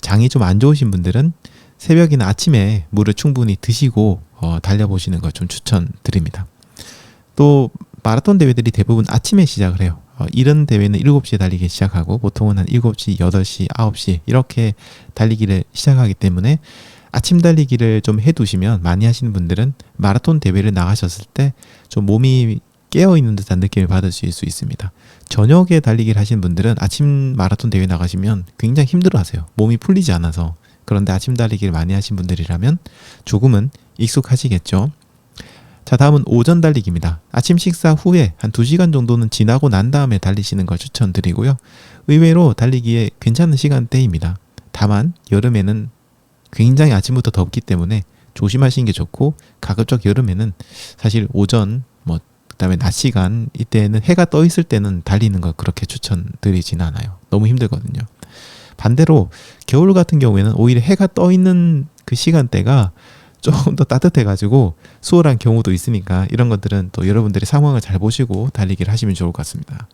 Speaker 1: 장이 좀 안 좋으신 분들은 새벽이나 아침에 물을 충분히 드시고 달려보시는 걸 좀 추천드립니다. 또 마라톤 대회들이 대부분 아침에 시작을 해요. 이런 대회는 7시에 달리기 시작하고 보통은 한 7시, 8시, 9시 이렇게 달리기를 시작하기 때문에 아침 달리기를 좀 해두시면, 많이 하시는 분들은 마라톤 대회를 나가셨을 때 좀 몸이 깨어있는 듯한 느낌을 받으실 수 있습니다. 저녁에 달리기를 하시는 분들은 아침 마라톤 대회 나가시면 굉장히 힘들어 하세요. 몸이 풀리지 않아서. 그런데 아침 달리기를 많이 하신 분들이라면 조금은 익숙하시겠죠. 자, 다음은 오전 달리기입니다. 아침 식사 후에 한 2시간 정도는 지나고 난 다음에 달리시는 걸 추천드리고요. 의외로 달리기에 괜찮은 시간대입니다. 다만 여름에는 굉장히 아침부터 덥기 때문에 조심하시는 게 좋고, 가급적 여름에는 사실 오전 그다음에 낮 시간 이때는 해가 떠 있을 때는 달리는 걸 그렇게 추천드리지는 않아요. 너무 힘들거든요. 반대로 겨울 같은 경우에는 오히려 해가 떠 있는 그 시간대가 조금 더 따뜻해가지고 수월한 경우도 있으니까 이런 것들은 또 여러분들이 상황을 잘 보시고 달리기를 하시면 좋을 것 같습니다.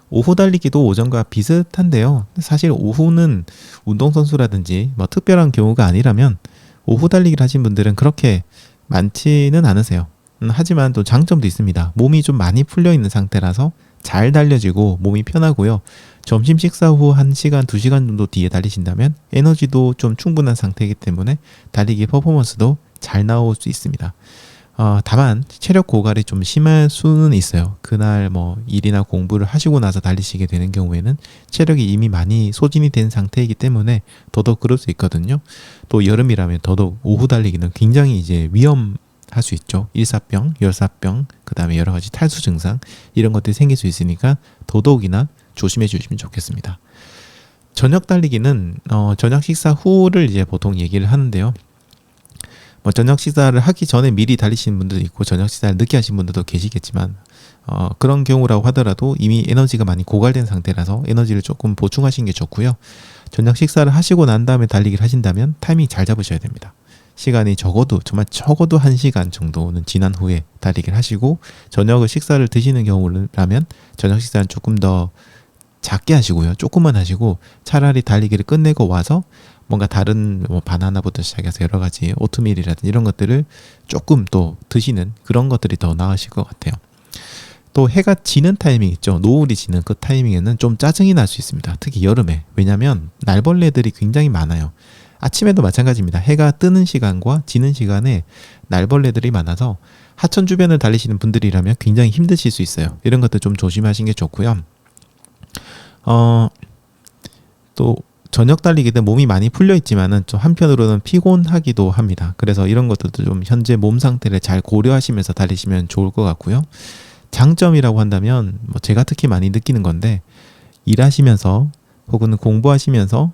Speaker 1: 오후 달리기도 오전과 비슷한데요. 사실 오후는 운동선수라든지 뭐 특별한 경우가 아니라면 오후 달리기를 하신 분들은 그렇게 많지는 않으세요. 하지만 또 장점도 있습니다. 몸이 좀 많이 풀려 있는 상태라서 잘 달려지고 몸이 편하고요. 점심 식사 후 1시간, 2시간 정도 뒤에 달리신다면 에너지도 좀 충분한 상태이기 때문에 달리기 퍼포먼스도 잘 나올 수 있습니다. 다만 체력 고갈이 좀 심할 수는 있어요. 그날 뭐 일이나 공부를 하시고 나서 달리시게 되는 경우에는 체력이 이미 많이 소진이 된 상태이기 때문에 더더욱 그럴 수 있거든요. 또 여름이라면 더더욱 오후 달리기는 굉장히 이제 위험할 수 있죠. 일사병, 열사병, 그 다음에 여러 가지 탈수 증상 이런 것들이 생길 수 있으니까 더더욱이나 조심해 주시면 좋겠습니다. 저녁 달리기는 저녁 식사 후를 이제 보통 얘기를 하는데요. 뭐 저녁 식사를 하기 전에 미리 달리시는 분들도 있고 저녁 식사를 늦게 하신 분들도 계시겠지만 그런 경우라고 하더라도 이미 에너지가 많이 고갈된 상태라서 에너지를 조금 보충하시는 게 좋고요. 저녁 식사를 하시고 난 다음에 달리기를 하신다면 타이밍 잘 잡으셔야 됩니다. 시간이 정말 적어도 1시간 정도는 지난 후에 달리기를 하시고, 저녁을 식사를 드시는 경우라면 저녁 식사는 조금 더 작게 하시고요. 조금만 하시고 차라리 달리기를 끝내고 와서 뭔가 다른 뭐 바나나부터 시작해서 여러 가지 오트밀이라든지 이런 것들을 조금 또 드시는 그런 것들이 더 나으실 것 같아요. 또 해가 지는 타이밍 있죠. 노을이 지는 그 타이밍에는 좀 짜증이 날 수 있습니다. 특히 여름에. 왜냐하면 날벌레들이 굉장히 많아요. 아침에도 마찬가지입니다. 해가 뜨는 시간과 지는 시간에 날벌레들이 많아서 하천 주변을 달리시는 분들이라면 굉장히 힘드실 수 있어요. 이런 것들 좀 조심하시는 게 좋고요. 또 저녁 달리기 때 몸이 많이 풀려 있지만은 좀 한편으로는 피곤하기도 합니다. 그래서 이런 것들도 좀 현재 몸 상태를 잘 고려하시면서 달리시면 좋을 것 같고요. 장점이라고 한다면 뭐 제가 특히 많이 느끼는 건데, 일하시면서 혹은 공부하시면서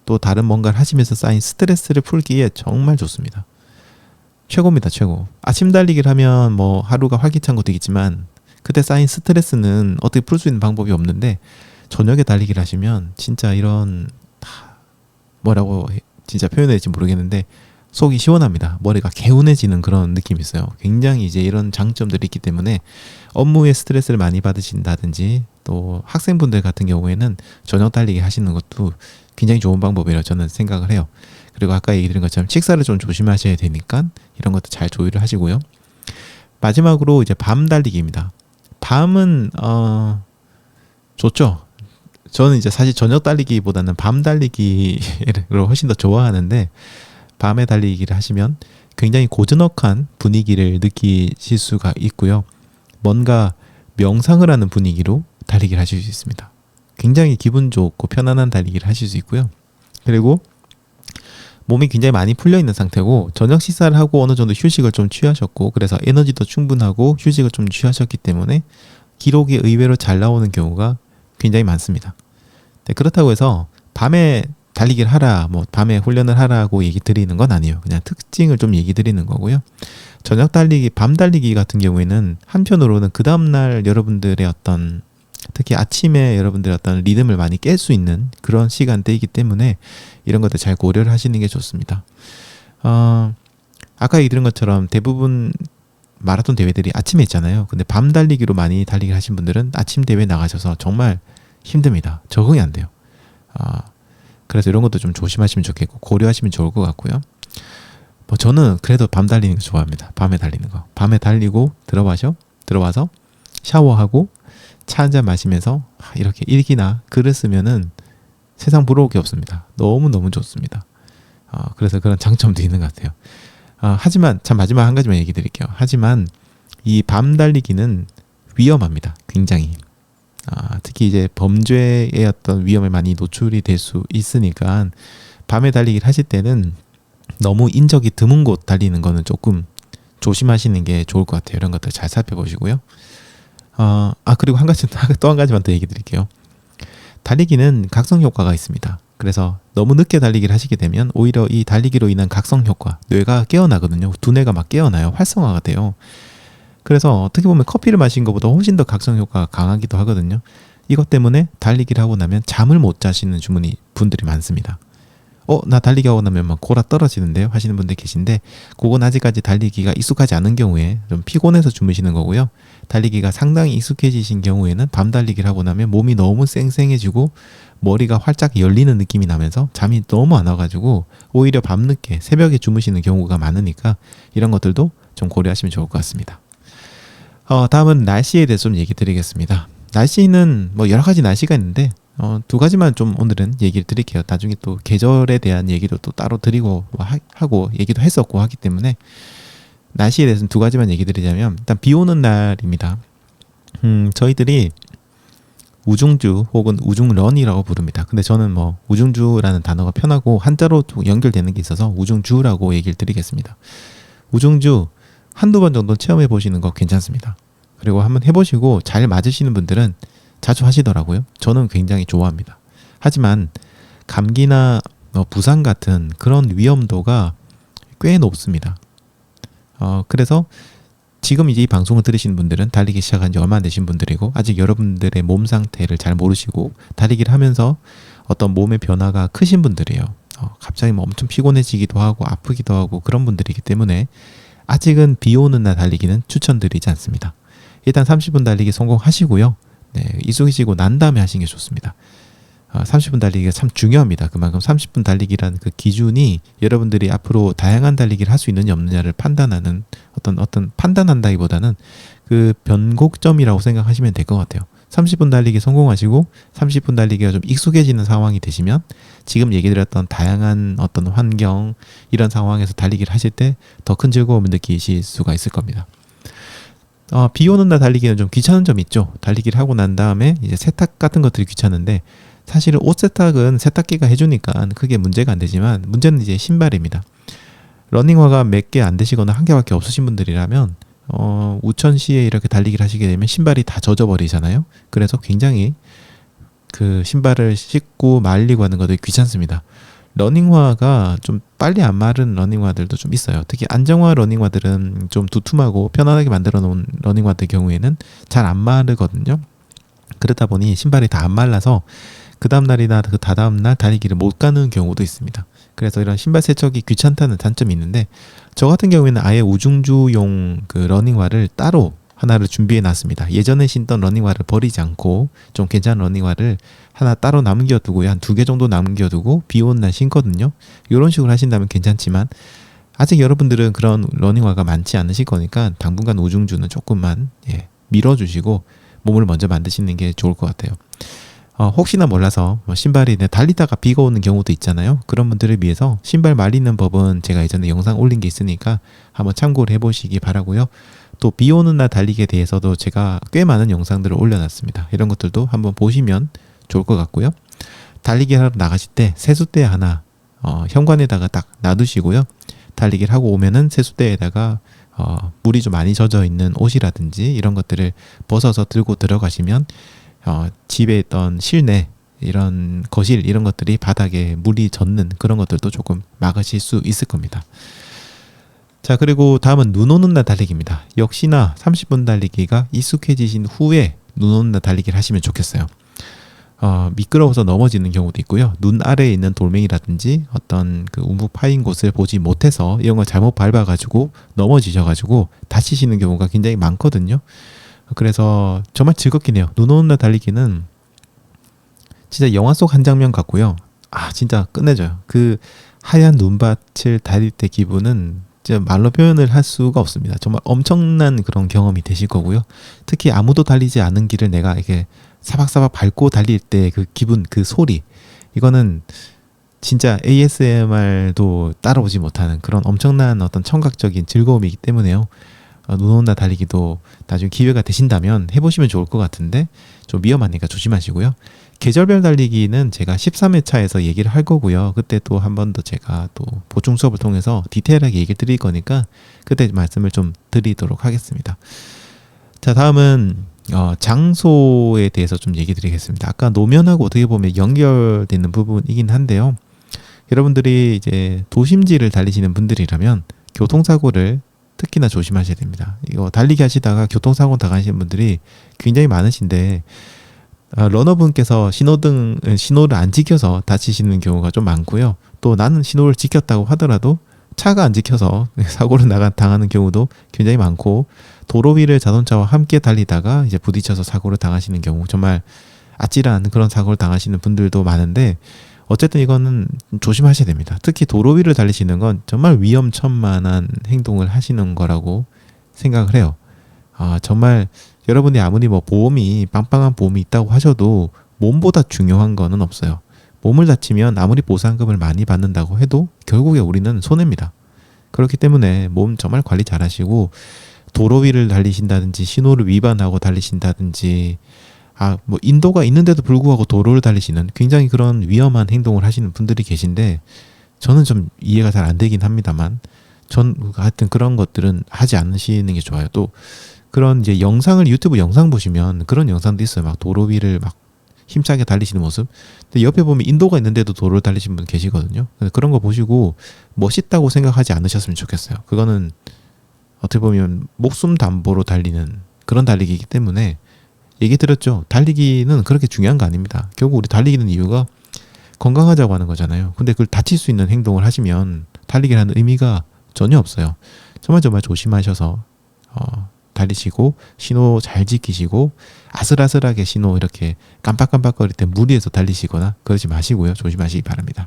Speaker 1: 또 다른 뭔가를 하시면서 쌓인 스트레스를 풀기에 정말 좋습니다. 최고입니다, 최고. 아침 달리기를 하면 뭐 하루가 활기찬 것도 있지만 그때 쌓인 스트레스는 어떻게 풀 수 있는 방법이 없는데, 저녁에 달리기를 하시면 진짜 이런 뭐라고 진짜 표현할지 모르겠는데 속이 시원합니다. 머리가 개운해지는 그런 느낌이 있어요. 굉장히 이제 이런 장점들이 있기 때문에 업무에 스트레스를 많이 받으신다든지 또 학생분들 같은 경우에는 저녁 달리기 하시는 것도 굉장히 좋은 방법이라고 저는 생각을 해요. 그리고 아까 얘기 드린 것처럼 식사를 좀 조심하셔야 되니까 이런 것도 잘 조율을 하시고요. 마지막으로 이제 밤 달리기입니다. 밤은 좋죠. 저는 이제 사실 저녁 달리기보다는 밤 달리기를 훨씬 더 좋아하는데, 밤에 달리기를 하시면 굉장히 고즈넉한 분위기를 느끼실 수가 있고요. 뭔가 명상을 하는 분위기로 달리기를 하실 수 있습니다. 굉장히 기분 좋고 편안한 달리기를 하실 수 있고요. 그리고 몸이 굉장히 많이 풀려 있는 상태고 저녁 식사를 하고 어느 정도 휴식을 좀 취하셨고, 그래서 에너지도 충분하고 휴식을 좀 취하셨기 때문에 기록이 의외로 잘 나오는 경우가 굉장히 많습니다. 네, 그렇다고 해서 밤에 달리기를 하라, 뭐 밤에 훈련을 하라고 얘기 드리는 건 아니에요. 그냥 특징을 좀 얘기 드리는 거고요. 저녁 달리기, 밤 달리기 같은 경우에는 한편으로는 그 다음날 여러분들의 어떤, 특히 아침에 여러분들의 어떤 리듬을 많이 깰 수 있는 그런 시간대이기 때문에 이런 것들 잘 고려를 하시는 게 좋습니다. 아까 얘기 드린 것처럼 대부분 마라톤 대회들이 아침에 있잖아요. 근데 밤 달리기로 많이 달리기를 하신 분들은 아침 대회 나가셔서 정말 힘듭니다. 적응이 안 돼요. 그래서 이런 것도 좀 조심하시면 좋겠고 고려하시면 좋을 것 같고요. 뭐 저는 그래도 밤 달리는 거 좋아합니다. 밤에 달리는 거. 밤에 달리고 들어와서 샤워하고 차 한잔 마시면서 이렇게 일기나 글을 쓰면은 세상 부러울 게 없습니다. 너무너무 좋습니다. 그래서 그런 장점도 있는 것 같아요. 하지만 참 마지막 한 가지만 얘기 드릴게요. 하지만 이 밤 달리기는 위험합니다. 굉장히. 특히 이제 범죄의 어떤 위험에 많이 노출이 될 수 있으니까 밤에 달리기를 하실 때는 너무 인적이 드문 곳 달리는 거는 조금 조심하시는 게 좋을 것 같아요. 이런 것들 잘 살펴보시고요. 그리고 또 한 가지만 더 얘기 드릴게요. 달리기는 각성 효과가 있습니다. 그래서 너무 늦게 달리기를 하시게 되면 오히려 이 달리기로 인한 각성 효과, 뇌가 깨어나거든요. 두뇌가 막 깨어나요. 활성화가 돼요. 그래서 어떻게 보면 커피를 마신 것보다 훨씬 더 각성 효과가 강하기도 하거든요. 이것 때문에 달리기를 하고 나면 잠을 못 자시는 분들이 많습니다. 나 달리기 하고 나면 막 골아 떨어지는데요 하시는 분들 계신데, 그건 아직까지 달리기가 익숙하지 않은 경우에 좀 피곤해서 주무시는 거고요. 달리기가 상당히 익숙해지신 경우에는 밤 달리기를 하고 나면 몸이 너무 쌩쌩해지고 머리가 활짝 열리는 느낌이 나면서 잠이 너무 안 와가지고 오히려 밤늦게 새벽에 주무시는 경우가 많으니까 이런 것들도 좀 고려하시면 좋을 것 같습니다. 다음은 날씨에 대해서 좀 얘기 드리겠습니다. 날씨는 뭐 여러 가지 날씨가 있는데 두 가지만 좀 오늘은 얘기를 드릴게요. 나중에 또 계절에 대한 얘기도 또 따로 드리고 하고 얘기도 했었고 하기 때문에 날씨에 대해서는 두 가지만 얘기 드리자면, 일단 비 오는 날입니다. 저희들이 우중주 혹은 우중런이라고 부릅니다. 근데 저는 뭐 우중주라는 단어가 편하고 한자로 연결되는 게 있어서 우중주라고 얘기를 드리겠습니다. 우중주 한두 번 정도 체험해 보시는 거 괜찮습니다. 그리고 한번 해보시고 잘 맞으시는 분들은 자주 하시더라고요. 저는 굉장히 좋아합니다. 하지만 감기나 부상 같은 그런 위험도가 꽤 높습니다. 그래서 지금 이제 이 방송을 들으시는 분들은 달리기 시작한 지 얼마 안 되신 분들이고 아직 여러분들의 몸 상태를 잘 모르시고 달리기를 하면서 어떤 몸의 변화가 크신 분들이에요. 갑자기 뭐 엄청 피곤해지기도 하고 아프기도 하고 그런 분들이기 때문에 아직은 비 오는 날 달리기는 추천드리지 않습니다. 일단 30분 달리기 성공하시고요. 네, 익숙해지고 난 다음에 하시는 게 좋습니다. 30분 달리기가 참 중요합니다. 그만큼 30분 달리기라는 그 기준이 여러분들이 앞으로 다양한 달리기를 할 수 있느냐 없느냐를 판단하는 어떤 판단한다기보다는 그 변곡점이라고 생각하시면 될 것 같아요. 30분 달리기 성공하시고 30분 달리기가 좀 익숙해지는 상황이 되시면 지금 얘기 드렸던 다양한 어떤 환경 이런 상황에서 달리기를 하실 때 더 큰 즐거움을 느끼실 수가 있을 겁니다. 비 오는 날 달리기는 좀 귀찮은 점이 있죠. 달리기를 하고 난 다음에 이제 세탁 같은 것들이 귀찮은데 사실은 옷 세탁은 세탁기가 해주니까 크게 문제가 안 되지만 문제는 이제 신발입니다. 러닝화가 몇 개 안 되시거나 한 개밖에 없으신 분들이라면 우천시에 이렇게 달리기를 하시게 되면 신발이 다 젖어버리잖아요. 그래서 굉장히 그 신발을 씻고 말리고 하는 것들이 귀찮습니다. 러닝화가 좀 빨리 안 마른 러닝화들도 좀 있어요. 특히 안정화 러닝화들은 좀 두툼하고 편안하게 만들어 놓은 러닝화들 경우에는 잘 안 마르거든요. 그러다 보니 신발이 다 안 말라서 그 다음날이나 그 다다음날 달리기를 못 가는 경우도 있습니다. 그래서 이런 신발 세척이 귀찮다는 단점이 있는데 저 같은 경우에는 아예 우중주용 그 러닝화를 따로 하나를 준비해 놨습니다. 예전에 신던 러닝화를 버리지 않고 좀 괜찮은 러닝화를 하나 따로 남겨두고 한 2개 정도 남겨두고 비 오는 날 신거든요. 이런 식으로 하신다면 괜찮지만 아직 여러분들은 그런 러닝화가 많지 않으실 거니까 당분간 우중주는 조금만 밀어주시고 몸을 먼저 만드시는 게 좋을 것 같아요. 혹시나 몰라서 신발이 달리다가 비가 오는 경우도 있잖아요. 그런 분들을 위해서 신발 말리는 법은 제가 예전에 영상 올린 게 있으니까 한번 참고를 해보시기 바라고요. 또 비 오는 날 달리기에 대해서도 제가 꽤 많은 영상들을 올려놨습니다. 이런 것들도 한번 보시면 좋을 것 같고요. 달리기 하러 나가실 때 세숫대 하나 현관에다가 딱 놔두시고요. 달리기를 하고 오면은 세숫대에다가 물이 좀 많이 젖어 있는 옷이라든지 이런 것들을 벗어서 들고 들어가시면 집에 있던 실내 이런 거실 이런 것들이 바닥에 물이 젖는 그런 것들도 조금 막으실 수 있을 겁니다. 자, 그리고 다음은 눈 오는 날 달리기입니다. 역시나 30분 달리기가 익숙해지신 후에 눈 오는 날 달리기를 하시면 좋겠어요. 미끄러워서 넘어지는 경우도 있고요. 눈 아래에 있는 돌멩이라든지 어떤 그 움푹 파인 곳을 보지 못해서 이런 걸 잘못 밟아가지고 넘어지셔가지고 다치시는 경우가 굉장히 많거든요. 그래서 정말 즐겁긴 해요. 눈 오는 날 달리기는 진짜 영화 속 한 장면 같고요. 진짜 끝내줘요. 그 하얀 눈밭을 달릴 때 기분은 진짜 말로 표현을 할 수가 없습니다. 정말 엄청난 그런 경험이 되실 거고요. 특히 아무도 달리지 않은 길을 내가 이렇게 사박사박 밟고 달릴 때 그 기분, 그 소리, 이거는 진짜 ASMR도 따라오지 못하는 그런 엄청난 어떤 청각적인 즐거움이기 때문에요. 눈 오는 날 달리기도 나중에 기회가 되신다면 해보시면 좋을 것 같은데 좀 위험하니까 조심하시고요. 계절별 달리기는 제가 13회차에서 얘기를 할 거고요. 그때 또 한 번 더 제가 또 보충 수업을 통해서 디테일하게 얘기를 드릴 거니까 그때 말씀을 좀 드리도록 하겠습니다. 자, 다음은 장소에 대해서 좀 얘기 드리겠습니다. 아까 노면하고 어떻게 보면 연결되는 부분이긴 한데요. 여러분들이 이제 도심지를 달리시는 분들이라면 교통사고를 특히나 조심하셔야 됩니다. 이거 달리기 하시다가 교통사고 당하시는 분들이 굉장히 많으신데 러너분께서 신호를 안 지켜서 다치시는 경우가 좀 많고요. 또 나는 신호를 지켰다고 하더라도 차가 안 지켜서 사고를 당하는 경우도 굉장히 많고 도로 위를 자동차와 함께 달리다가 이제 부딪혀서 사고를 당하시는 경우 정말 아찔한 그런 사고를 당하시는 분들도 많은데 어쨌든 이거는 조심하셔야 됩니다. 특히 도로 위를 달리시는 건 정말 위험천만한 행동을 하시는 거라고 생각을 해요. 정말 여러분이 아무리 뭐 보험이 빵빵한 보험이 있다고 하셔도 몸보다 중요한 거는 없어요. 몸을 다치면 아무리 보상금을 많이 받는다고 해도 결국에 우리는 손해입니다. 그렇기 때문에 몸 정말 관리 잘 하시고 도로 위를 달리신다든지 신호를 위반하고 달리신다든지 뭐 인도가 있는데도 불구하고 도로를 달리시는 굉장히 그런 위험한 행동을 하시는 분들이 계신데 저는 좀 이해가 잘 안 되긴 합니다만 전 하여튼 그런 것들은 하지 않으시는 게 좋아요. 또 그런 이제 영상을 유튜브 영상 보시면 그런 영상도 있어요. 막 도로 위를 막 힘차게 달리시는 모습. 근데 옆에 보면 인도가 있는데도 도로를 달리시는 분 계시거든요. 그런 거 보시고 멋있다고 생각하지 않으셨으면 좋겠어요. 그거는 어떻게 보면 목숨 담보로 달리는 그런 달리기이기 때문에 얘기 드렸죠. 달리기는 그렇게 중요한 거 아닙니다. 결국 우리 달리기는 이유가 건강하자고 하는 거잖아요. 근데 그걸 다칠 수 있는 행동을 하시면 달리기라는 의미가 전혀 없어요. 정말 조심하셔서 달리시고 신호 잘 지키시고 아슬아슬하게 신호 이렇게 깜빡깜빡거릴 때 무리해서 달리시거나 그러지 마시고요. 조심하시기 바랍니다.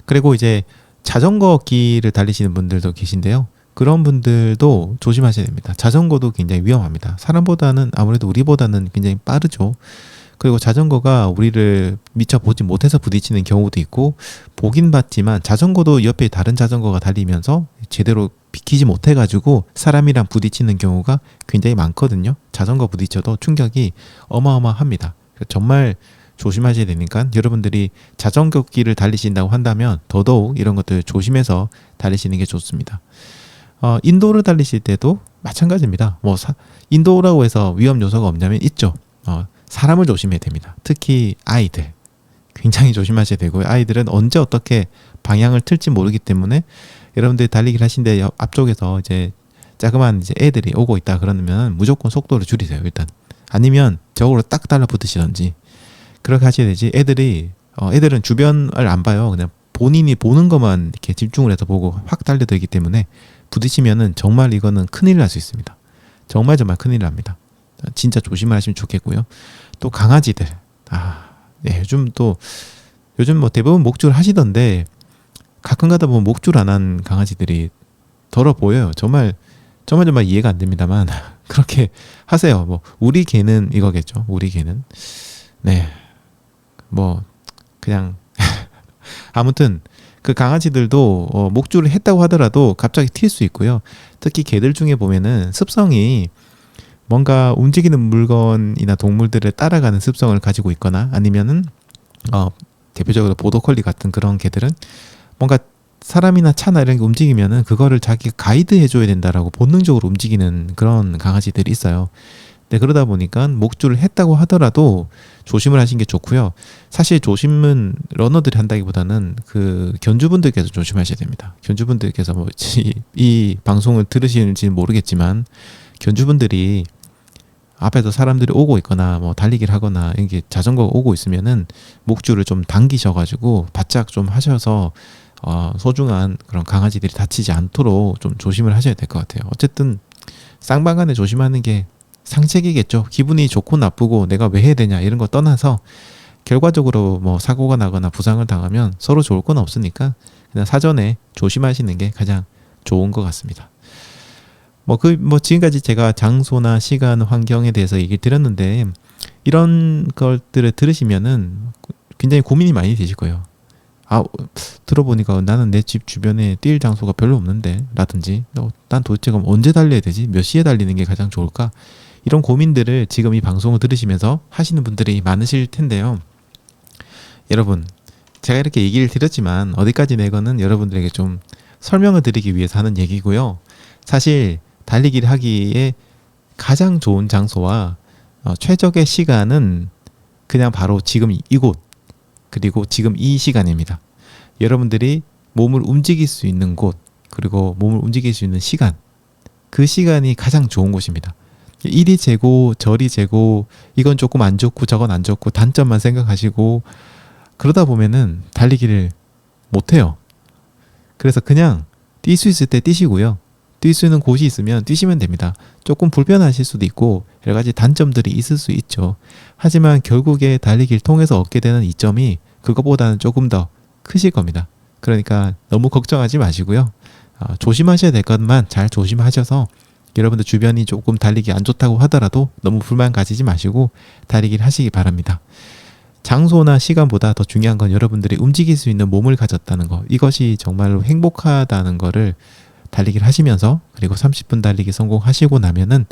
Speaker 1: 그리고 이제 자전거 길을 달리시는 분들도 계신데요. 그런 분들도 조심하셔야 됩니다. 자전거도 굉장히 위험합니다. 사람보다는 아무래도 우리보다는 굉장히 빠르죠. 그리고 자전거가 우리를 미처 보지 못해서 부딪히는 경우도 있고 보긴 봤지만 자전거도 옆에 다른 자전거가 달리면서 제대로 비키지 못해가지고 사람이랑 부딪히는 경우가 굉장히 많거든요. 자전거 부딪혀도 충격이 어마어마합니다. 정말 조심하셔야 되니까 여러분들이 자전거 길을 달리신다고 한다면 더더욱 이런 것들 조심해서 달리시는 게 좋습니다. 인도를 달리실 때도 마찬가지입니다. 인도라고 해서 위험 요소가 없냐면 있죠. 사람을 조심해야 됩니다. 특히 아이들 굉장히 조심하셔야 되고요. 아이들은 언제 어떻게 방향을 틀지 모르기 때문에 여러분들이 달리기를 하신데 앞쪽에서 이제 자그마한 이제 애들이 오고 있다 그러면 무조건 속도를 줄이세요. 일단 아니면 저거로 딱 달라붙으시던지 그렇게 하셔야 되지. 애들은 주변을 안 봐요. 그냥 본인이 보는 것만 이렇게 집중을 해서 보고 확 달려들기 때문에 부딪히면은 정말 이거는 큰일 날 수 있습니다. 정말 큰일 납니다. 진짜 조심을 하시면 좋겠고요. 또 강아지들. 네, 요즘 뭐 대부분 목줄 하시던데 가끔 가다 보면 목줄 안 한 강아지들이 더러 보여요. 정말 이해가 안 됩니다만 그렇게 하세요. 뭐 우리 개는 이거겠죠. 우리 개는. 네. 뭐 그냥 아무튼 그 강아지들도 목줄을 했다고 하더라도 갑자기 튈 수 있고요. 특히 개들 중에 보면은 습성이 뭔가 움직이는 물건이나 동물들을 따라가는 습성을 가지고 있거나 아니면은 대표적으로 보더콜리 같은 그런 개들은 뭔가 사람이나 차나 이런 게 움직이면은 그거를 자기가 가이드 해줘야 된다라고 본능적으로 움직이는 그런 강아지들이 있어요. 네, 그러다 보니까 목줄을 했다고 하더라도 조심을 하시는 게 좋고요. 사실 조심은 러너들이 한다기보다는 그 견주분들께서 조심하셔야 됩니다. 견주분들께서 이 방송을 들으시는지는 모르겠지만 견주분들이 앞에서 사람들이 오고 있거나 달리기를 하거나 이게 자전거가 오고 있으면은 목줄을 좀 당기셔가지고 바짝 좀 하셔서 소중한 그런 강아지들이 다치지 않도록 좀 조심을 하셔야 될 것 같아요. 어쨌든 쌍방간에 조심하는 게 상책이겠죠. 기분이 좋고 나쁘고 내가 왜 해야 되냐 이런 거 떠나서 결과적으로 사고가 나거나 부상을 당하면 서로 좋을 건 없으니까 그냥 사전에 조심하시는 게 가장 좋은 것 같습니다. 지금까지 제가 장소나 시간, 환경에 대해서 얘기를 드렸는데 이런 것들을 들으시면은 굉장히 고민이 많이 되실 거예요. 들어보니까 나는 내 집 주변에 뛸 장소가 별로 없는데 라든지 난 도대체 그럼 언제 달려야 되지? 몇 시에 달리는 게 가장 좋을까? 이런 고민들을 지금 이 방송을 들으시면서 하시는 분들이 많으실 텐데요. 여러분, 제가 이렇게 얘기를 드렸지만 어디까지 내거는 여러분들에게 좀 설명을 드리기 위해서 하는 얘기고요. 사실 달리기를 하기에 가장 좋은 장소와 최적의 시간은 그냥 바로 지금 이곳 그리고 지금 이 시간입니다. 여러분들이 몸을 움직일 수 있는 곳 그리고 몸을 움직일 수 있는 시간 그 시간이 가장 좋은 곳입니다. 이리 재고 저리 재고 이건 조금 안 좋고 저건 안 좋고 단점만 생각하시고 그러다 보면은 달리기를 못해요. 그래서 그냥 뛸 수 있을 때 뛰시고요. 뛸 수 있는 곳이 있으면 뛰시면 됩니다. 조금 불편하실 수도 있고 여러 가지 단점들이 있을 수 있죠. 하지만 결국에 달리기를 통해서 얻게 되는 이점이 그것보다는 조금 더 크실 겁니다. 그러니까 너무 걱정하지 마시고요. 조심하셔야 될 것만 잘 조심하셔서 여러분들 주변이 조금 달리기 안 좋다고 하더라도 너무 불만 가지지 마시고 달리기를 하시기 바랍니다. 장소나 시간보다 더 중요한 건 여러분들이 움직일 수 있는 몸을 가졌다는 거. 이것이 정말로 행복하다는 거를 달리기를 하시면서 그리고 30분 달리기 성공하시고 나면은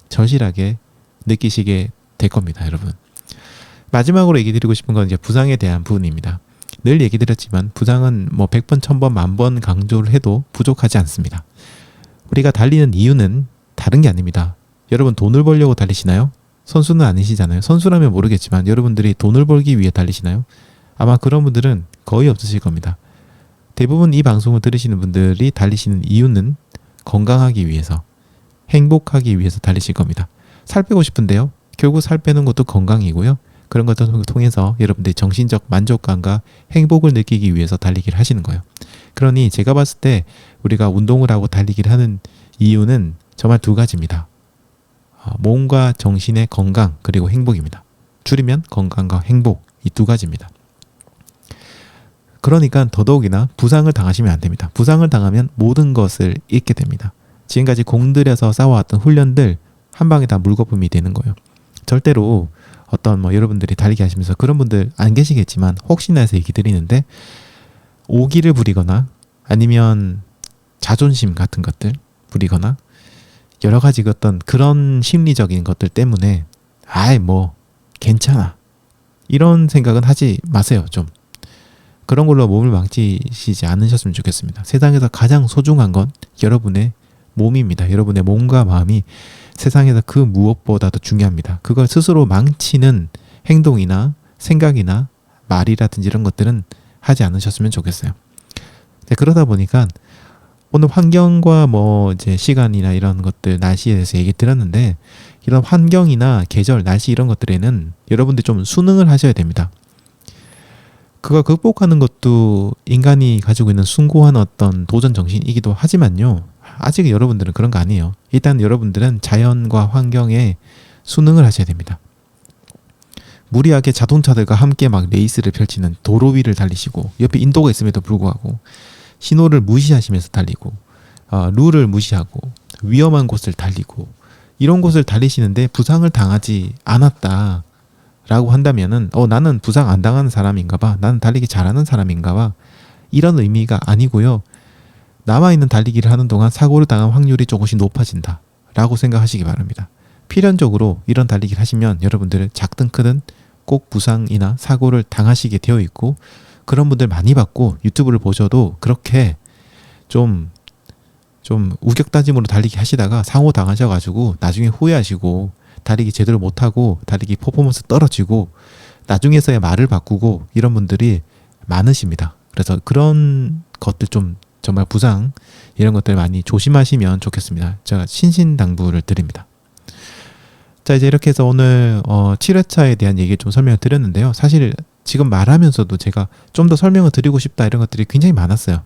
Speaker 1: 절실하게 느끼시게 될 겁니다, 여러분. 마지막으로 얘기 드리고 싶은 건 이제 부상에 대한 부분입니다. 늘 얘기 드렸지만 부상은 100번, 1000번, 10,000번 강조를 해도 부족하지 않습니다. 우리가 달리는 이유는 다른 게 아닙니다. 여러분 돈을 벌려고 달리시나요? 선수는 아니시잖아요. 선수라면 모르겠지만 여러분들이 돈을 벌기 위해 달리시나요? 아마 그런 분들은 거의 없으실 겁니다. 대부분 이 방송을 들으시는 분들이 달리시는 이유는 건강하기 위해서, 행복하기 위해서 달리실 겁니다. 살 빼고 싶은데요. 결국 살 빼는 것도 건강이고요. 그런 것들을 통해서 여러분들이 정신적 만족감과 행복을 느끼기 위해서 달리기를 하시는 거예요. 그러니 제가 봤을 때 우리가 운동을 하고 달리기를 하는 이유는 정말 두 가지입니다. 몸과 정신의 건강 그리고 행복입니다. 줄이면 건강과 행복, 이 두 가지입니다. 그러니까 더더욱이나 부상을 당하시면 안 됩니다. 부상을 당하면 모든 것을 잃게 됩니다. 지금까지 공들여서 쌓아왔던 훈련들 한 방에 다 물거품이 되는 거예요. 절대로 어떤 여러분들이 달리기 하시면서 그런 분들 안 계시겠지만 혹시나 해서 얘기 드리는데, 오기를 부리거나 아니면 자존심 같은 것들 부리거나 여러 가지 어떤 그런 심리적인 것들 때문에 괜찮아 이런 생각은 하지 마세요. 좀 그런 걸로 몸을 망치시지 않으셨으면 좋겠습니다. 세상에서 가장 소중한 건 여러분의 몸입니다. 여러분의 몸과 마음이 세상에서 그 무엇보다도 중요합니다. 그걸 스스로 망치는 행동이나 생각이나 말이라든지 이런 것들은 하지 않으셨으면 좋겠어요. 네, 그러다 보니까 오늘 환경과 이제 시간이나 이런 것들, 날씨에 대해서 얘기 드렸는데, 이런 환경이나 계절, 날씨 이런 것들에는 여러분들이 좀 순응을 하셔야 됩니다. 그걸 극복하는 것도 인간이 가지고 있는 숭고한 어떤 도전 정신이기도 하지만요, 아직 여러분들은 그런 거 아니에요. 일단 여러분들은 자연과 환경에 순응을 하셔야 됩니다. 무리하게 자동차들과 함께 막 레이스를 펼치는 도로 위를 달리시고, 옆에 인도가 있음에도 불구하고 신호를 무시하시면서 달리고, 룰을 무시하고 위험한 곳을 달리고, 이런 곳을 달리시는데 부상을 당하지 않았다 라고 한다면은 나는 부상 안 당하는 사람인가 봐, 나는 달리기 잘하는 사람인가 봐, 이런 의미가 아니고요. 남아있는 달리기를 하는 동안 사고를 당할 확률이 조금씩 높아진다 라고 생각하시기 바랍니다. 필연적으로 이런 달리기를 하시면 여러분들은 작든 크든 꼭 부상이나 사고를 당하시게 되어 있고, 그런 분들 많이 봤고, 유튜브를 보셔도 그렇게 좀 우격다짐으로 달리기 하시다가 상호 당하셔가지고 나중에 후회하시고 달리기 제대로 못하고 달리기 퍼포먼스 떨어지고 나중에서야 말을 바꾸고 이런 분들이 많으십니다. 그래서 그런 것들 좀 정말 부상 이런 것들 많이 조심하시면 좋겠습니다. 제가 신신당부를 드립니다. 자, 이제 이렇게 해서 오늘 7회차에 대한 얘기 좀 설명을 드렸는데요. 사실 지금 말하면서도 제가 좀 더 설명을 드리고 싶다 이런 것들이 굉장히 많았어요.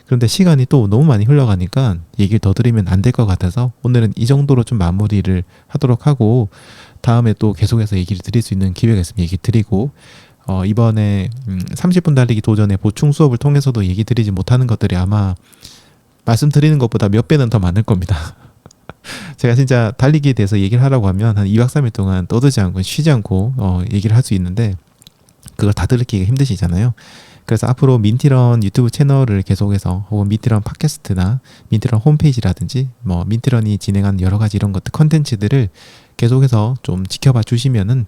Speaker 1: 그런데 시간이 또 너무 많이 흘러가니까 얘기를 더 드리면 안 될 것 같아서 오늘은 이 정도로 좀 마무리를 하도록 하고, 다음에 또 계속해서 얘기를 드릴 수 있는 기회가 있으면 얘기 드리고, 이번에 30분 달리기 도전의 보충 수업을 통해서도 얘기 드리지 못하는 것들이 아마 말씀드리는 것보다 몇 배는 더 많을 겁니다. 제가 진짜 달리기에 대해서 얘기를 하라고 하면 한 2박 3일 동안 떠들지 않고 쉬지 않고 얘기를 할 수 있는데, 그걸 다 들으기가 힘드시잖아요. 그래서 앞으로 민티런 유튜브 채널을 계속해서, 혹은 민티런 팟캐스트나 민티런 홈페이지라든지 민티런이 진행한 여러 가지 이런 것들 컨텐츠들을 계속해서 좀 지켜봐 주시면은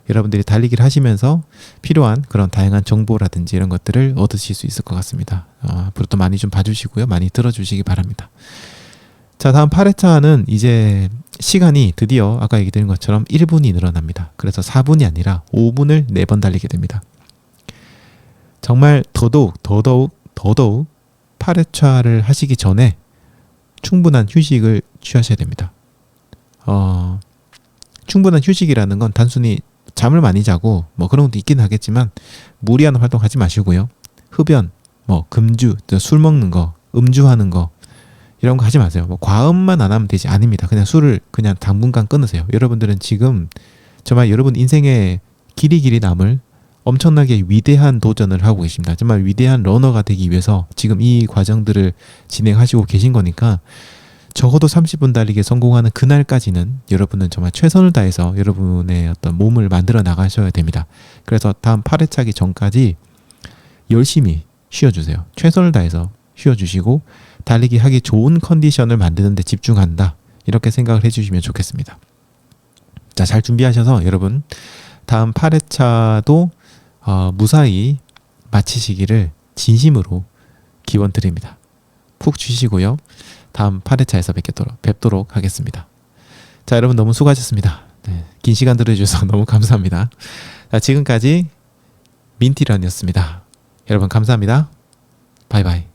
Speaker 1: 여러분들이 달리기를 하시면서 필요한 그런 다양한 정보라든지 이런 것들을 얻으실 수 있을 것 같습니다. 앞으로 또 많이 좀 봐주시고요, 많이 들어주시기 바랍니다. 자, 다음 8회차는 이제 시간이 드디어 아까 얘기 드린 것처럼 1분이 늘어납니다. 그래서 4분이 아니라 5분을 4번 달리게 됩니다. 정말 더더욱 8회차를 하시기 전에 충분한 휴식을 취하셔야 됩니다. 충분한 휴식이라는 건 단순히 잠을 많이 자고 그런 것도 있긴 하겠지만 무리한 활동하지 마시고요. 흡연, 금주, 술 먹는 거, 음주하는 거 이런 거 하지 마세요. 과음만 안 하면 되지. 아닙니다. 그냥 술을 그냥 당분간 끊으세요. 여러분들은 지금 정말 여러분 인생에 길이 남을 엄청나게 위대한 도전을 하고 계십니다. 정말 위대한 러너가 되기 위해서 지금 이 과정들을 진행하시고 계신 거니까, 적어도 30분 달리기에 성공하는 그날까지는 여러분은 정말 최선을 다해서 여러분의 어떤 몸을 만들어 나가셔야 됩니다. 그래서 다음 8회차기 전까지 열심히 쉬어주세요. 최선을 다해서 쉬어주시고 달리기 하기 좋은 컨디션을 만드는 데 집중한다, 이렇게 생각을 해주시면 좋겠습니다. 자, 잘 준비하셔서 여러분 다음 8회차도 무사히 마치시기를 진심으로 기원 드립니다. 푹 쉬시고요. 다음 8회차에서 뵙도록 하겠습니다. 자, 여러분 너무 수고하셨습니다. 네, 긴 시간 들어주셔서 너무 감사합니다. 자, 지금까지 민티런이었습니다. 여러분 감사합니다. 바이바이.